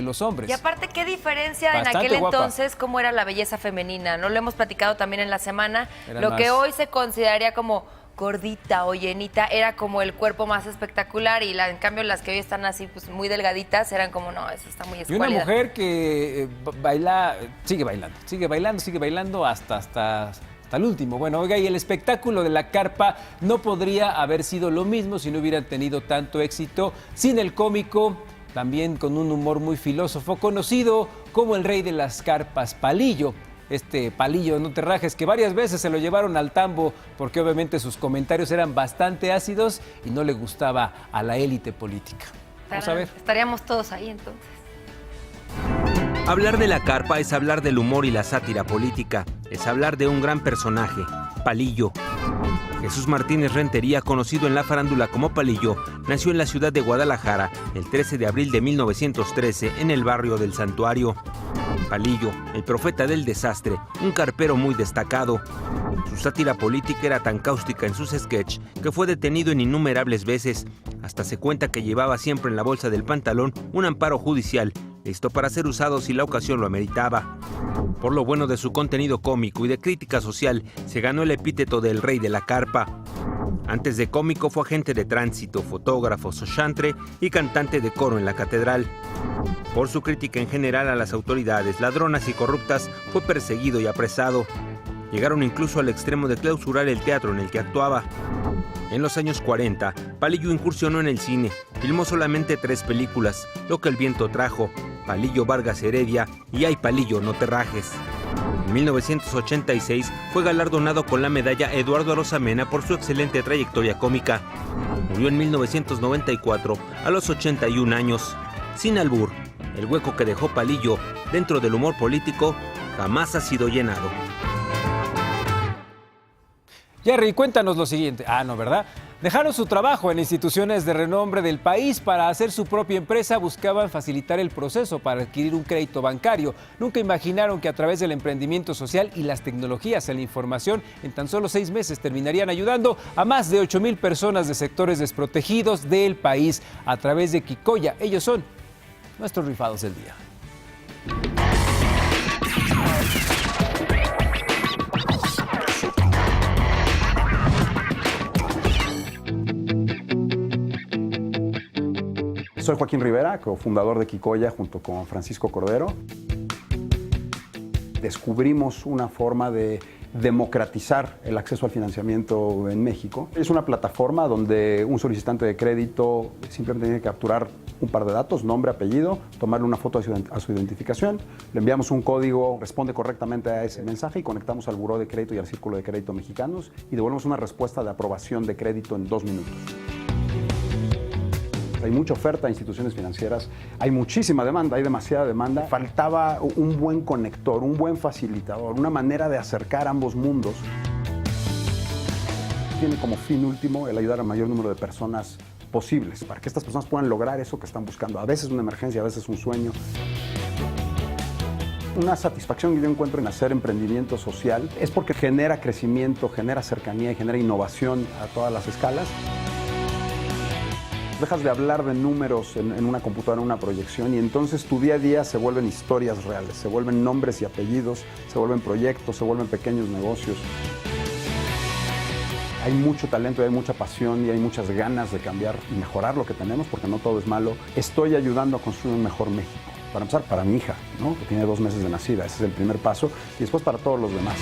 los hombres. Y aparte, qué diferencia Bastante en aquel guapa. entonces, cómo era la belleza femenina, ¿no? Lo hemos platicado también en la semana. Era Lo que más- hoy se consideraría como gordita o llenita era como el cuerpo más espectacular, y en cambio las que hoy están así pues muy delgaditas eran como, no, eso está muy Y escuálida. una mujer que sigue bailando hasta el último. Bueno, oiga, y el espectáculo de la carpa no podría haber sido lo mismo si no hubieran tenido tanto éxito sin el cómico también con un humor muy filósofo, conocido como el rey de las carpas, Palillo. Este Palillo, no te rajes, que varias veces se lo llevaron al tambo porque obviamente sus comentarios eran bastante ácidos y no le gustaba a la élite política. Vamos a ver. Estaríamos todos ahí entonces. Hablar de la carpa es hablar del humor y la sátira política, es hablar de un gran personaje, Palillo. Jesús Martínez Rentería, conocido en la farándula como Palillo, nació en la ciudad de Guadalajara el 13 de abril de 1913 en el barrio del Santuario. Palillo, el profeta del desastre, un carpero muy destacado. Su sátira política era tan cáustica en sus sketches que fue detenido en innumerables veces. Hasta se cuenta que llevaba siempre en la bolsa del pantalón un amparo judicial, listo para ser usado si la ocasión lo ameritaba. Por lo bueno de su contenido cómico y de crítica social, se ganó el epíteto del rey de la carpa. Antes de cómico fue agente de tránsito, fotógrafo, sochantre y cantante de coro en la catedral. Por su crítica en general a las autoridades ladronas y corruptas, fue perseguido y apresado. Llegaron incluso al extremo de clausurar el teatro en el que actuaba. En los años 40, Palillo incursionó en el cine. Filmó solamente 3 películas: Lo que el viento trajo, Palillo Vargas Heredia y Ay Palillo, no te rajes. En 1986 fue galardonado con la medalla Eduardo Arosamena por su excelente trayectoria cómica. Murió en 1994 a los 81 años. Sin albur, el hueco que dejó Palillo dentro del humor político jamás ha sido llenado. Jerry, cuéntanos lo siguiente. No, ¿verdad? Dejaron su trabajo en instituciones de renombre del país para hacer su propia empresa. Buscaban facilitar el proceso para adquirir un crédito bancario. Nunca imaginaron que a través del emprendimiento social y las tecnologías en la información, en tan solo 6 meses terminarían ayudando a más de 8,000 personas de sectores desprotegidos del país a través de Kikoya. Ellos son nuestros rifados del día. Soy Joaquín Rivera, cofundador de Kikoya junto con Francisco Cordero. Descubrimos una forma de democratizar el acceso al financiamiento en México. Es una plataforma donde un solicitante de crédito simplemente tiene que capturar un par de datos, nombre, apellido, tomarle una foto a su identificación, le enviamos un código, responde correctamente a ese mensaje y conectamos al Buró de Crédito y al Círculo de Crédito Mexicanos y devolvemos una respuesta de aprobación de crédito en 2 minutos. Hay mucha oferta a instituciones financieras, hay muchísima demanda, hay demasiada demanda. Faltaba un buen conector, un buen facilitador, una manera de acercar ambos mundos. Tiene como fin último el ayudar al mayor número de personas posibles, para que estas personas puedan lograr eso que están buscando. A veces una emergencia, a veces un sueño. Una satisfacción que yo encuentro en hacer emprendimiento social es porque genera crecimiento, genera cercanía y genera innovación a todas las escalas. Dejas de hablar de números en una computadora, en una proyección, y entonces tu día a día se vuelven historias reales, se vuelven nombres y apellidos, se vuelven proyectos, se vuelven pequeños negocios. Hay mucho talento, hay mucha pasión y hay muchas ganas de cambiar y mejorar lo que tenemos, porque no todo es malo. Estoy ayudando a construir un mejor México. Para empezar, para mi hija, ¿no?, que tiene 2 meses de nacida. Ese es el primer paso. Y después para todos los demás.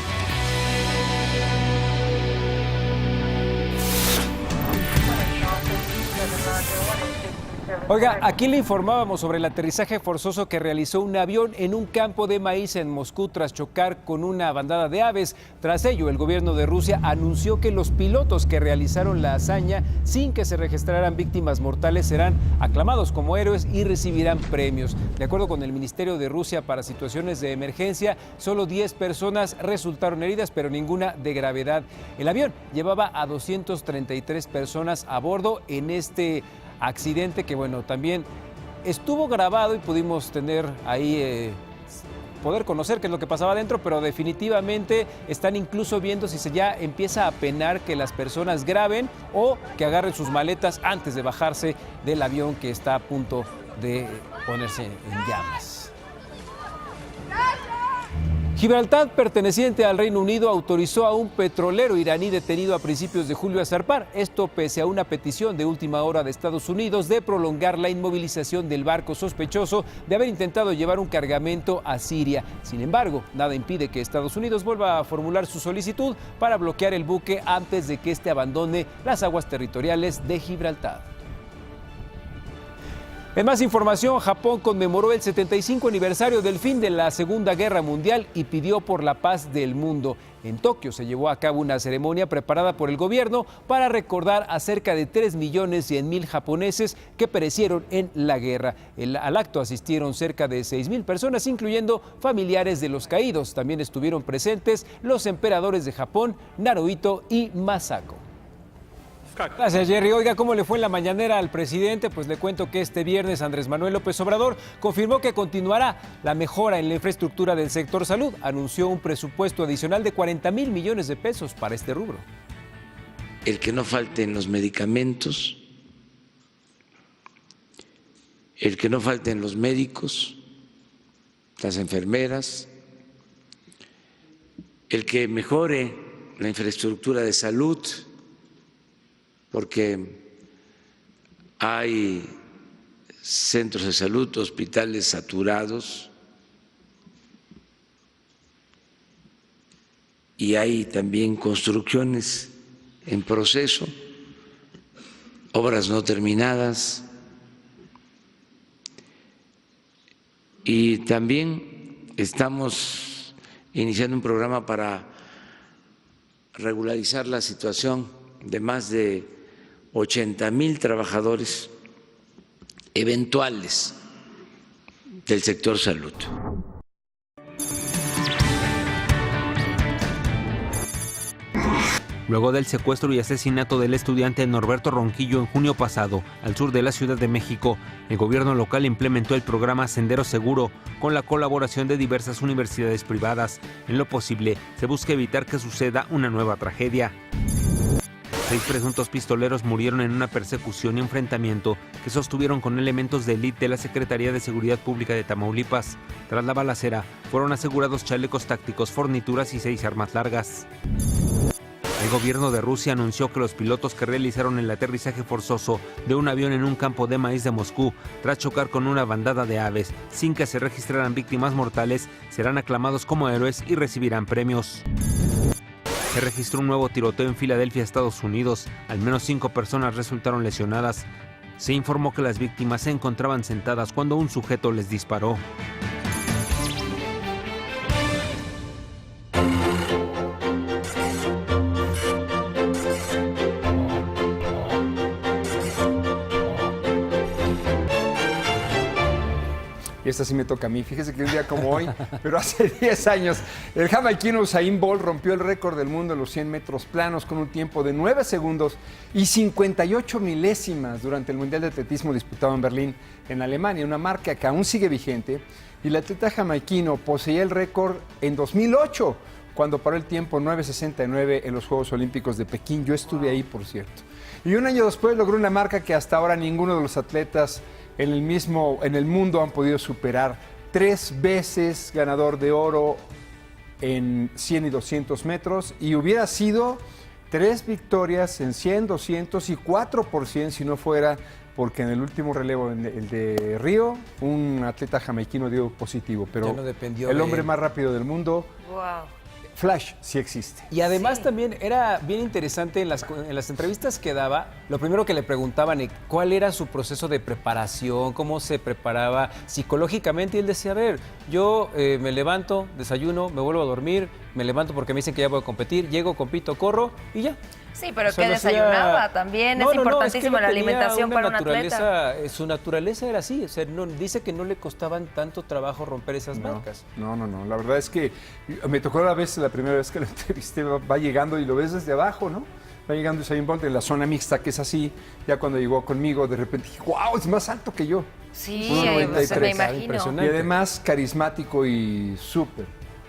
Oiga, aquí le informábamos sobre el aterrizaje forzoso que realizó un avión en un campo de maíz en Moscú tras chocar con una bandada de aves. Tras ello, el gobierno de Rusia anunció que los pilotos que realizaron la hazaña sin que se registraran víctimas mortales serán aclamados como héroes y recibirán premios. De acuerdo con el Ministerio de Rusia para Situaciones de Emergencia, solo 10 personas resultaron heridas, pero ninguna de gravedad. El avión llevaba a 233 personas a bordo en este accidente que, bueno, también estuvo grabado y pudimos tener ahí, poder conocer qué es lo que pasaba adentro, pero definitivamente están incluso viendo si se ya empieza a penar que las personas graben o que agarren sus maletas antes de bajarse del avión que está a punto de ponerse en llamas. Gibraltar, perteneciente al Reino Unido, autorizó a un petrolero iraní detenido a principios de julio a zarpar. Esto pese a una petición de última hora de Estados Unidos de prolongar la inmovilización del barco sospechoso de haber intentado llevar un cargamento a Siria. Sin embargo, nada impide que Estados Unidos vuelva a formular su solicitud para bloquear el buque antes de que éste abandone las aguas territoriales de Gibraltar. En más información, Japón conmemoró el 75 aniversario del fin de la Segunda Guerra Mundial y pidió por la paz del mundo. En Tokio se llevó a cabo una ceremonia preparada por el gobierno para recordar a cerca de 3.100.000 japoneses que perecieron en la guerra. Al acto asistieron cerca de 6.000 personas, incluyendo familiares de los caídos. También estuvieron presentes los emperadores de Japón, Naruhito y Masako. Gracias, Jerry. Oiga, ¿cómo le fue en la mañanera al presidente? Pues le cuento que este viernes Andrés Manuel López Obrador confirmó que continuará la mejora en la infraestructura del sector salud. Anunció un presupuesto adicional de 40,000 millones de pesos para este rubro. El que no falten los medicamentos, el que no falten los médicos, las enfermeras, el que mejore la infraestructura de salud, porque hay centros de salud, hospitales saturados y hay también construcciones en proceso, obras no terminadas, y también estamos iniciando un programa para regularizar la situación de más de 80,000 trabajadores eventuales del sector salud. Luego del secuestro y asesinato del estudiante Norberto Ronquillo en junio pasado, al sur de la Ciudad de México, el gobierno local implementó el programa Sendero Seguro con la colaboración de diversas universidades privadas. En lo posible, se busca evitar que suceda una nueva tragedia. 6 presuntos pistoleros murieron en una persecución y enfrentamiento que sostuvieron con elementos de élite de la Secretaría de Seguridad Pública de Tamaulipas. Tras la balacera, fueron asegurados chalecos tácticos, fornituras y 6 armas largas. El gobierno de Rusia anunció que los pilotos que realizaron el aterrizaje forzoso de un avión en un campo de maíz de Moscú, tras chocar con una bandada de aves, sin que se registraran víctimas mortales, serán aclamados como héroes y recibirán premios. Se registró un nuevo tiroteo en Filadelfia, Estados Unidos. Al menos 5 personas resultaron lesionadas. Se informó que las víctimas se encontraban sentadas cuando un sujeto les disparó. Y esta sí me toca a mí. Fíjese que un día como hoy, pero hace 10 años, el jamaiquino Usain Bolt rompió el récord del mundo en los 100 metros planos con un tiempo de 9 segundos y 58 milésimas durante el Mundial de Atletismo disputado en Berlín, en Alemania, una marca que aún sigue vigente. Y el atleta jamaiquino poseía el récord en 2008, cuando paró el tiempo 9:69 en los Juegos Olímpicos de Pekín. Yo estuve ahí, por cierto. Y un año después logró una marca que hasta ahora ninguno de los atletas en el mundo han podido superar. 3 veces ganador de oro en 100 y 200 metros, y hubiera sido 3 victorias en 100, 200 y 4 por 100 si no fuera porque en el último relevo, el de Río, un atleta jamaiquino dio positivo, pero no dependió el de hombre él. Más rápido del mundo. Wow. Flash sí existe. Y además también era bien interesante en las entrevistas que daba, lo primero que le preguntaban cuál era su proceso de preparación, cómo se preparaba psicológicamente, y él decía, a ver, yo me levanto, desayuno, me vuelvo a dormir, me levanto porque me dicen que ya voy a competir, llego, compito, corro y ya. Sí, pero ¿qué desayunaba? También es importantísimo la alimentación para un atleta. Su naturaleza era así, o sea, dice que no le costaban tanto trabajo romper esas marcas. No, la verdad es que me tocó la primera vez que lo entrevisté, va llegando y lo ves desde abajo, ¿no? Va llegando Usain Bolt en la zona mixta, que es así. Ya cuando llegó conmigo, de repente dije, wow, es más alto que yo. Sí, me imagino. Y además carismático y súper.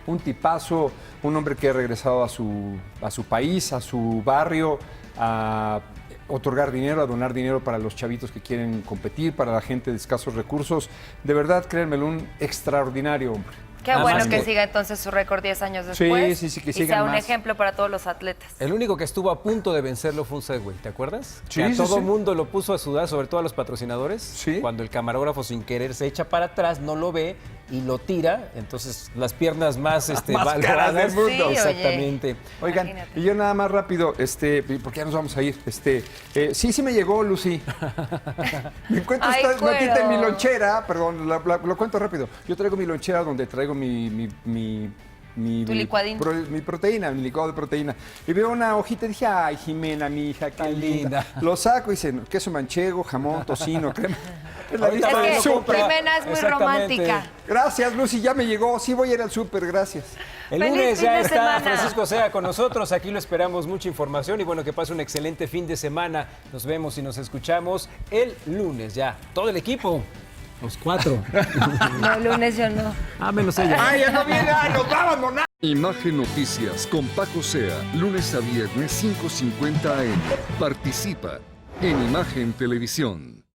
Un tipazo, un hombre que ha regresado a su país, a su barrio, a otorgar dinero, a donar dinero para los chavitos que quieren competir, para la gente de escasos recursos. De verdad, créanmelo, un extraordinario hombre. Qué bueno que siga entonces su récord 10 años después. Sí, que y sea un ejemplo para todos los atletas. El único que estuvo a punto de vencerlo fue un Segway, ¿te acuerdas? Sí, que a todo mundo lo puso a sudar, sobre todo a los patrocinadores. Sí. Cuando el camarógrafo sin querer se echa para atrás, no lo ve y lo tira, entonces las piernas más más caras del mundo. Sí, exactamente. Oigan, y yo nada más rápido, porque ya nos vamos a ir. Sí me llegó, Lucy. Me encuentro esta notita en mi lonchera, perdón, lo cuento rápido. Yo traigo mi lonchera donde traigo mi proteína, mi licuado de proteína. Y veo una hojita y dije, ay, Jimena, mi hija, qué linda. Lo saco y dice, queso manchego, jamón, tocino, crema. Es que Jimena es muy romántica. Gracias, Lucy, ya me llegó. Sí voy a ir al súper, gracias. El lunes ya está Francisco Sea con nosotros. Aquí lo esperamos, mucha información y bueno, que pase un excelente fin de semana. Nos vemos y nos escuchamos el lunes ya. Todo el equipo. Los 4. No, el lunes yo no. Menos ella. ¡Ay, ya no viene! ¡Nos va a abandonar! Imagen Noticias con Paco Sea, lunes a viernes 5:50 AM. Participa en Imagen Televisión.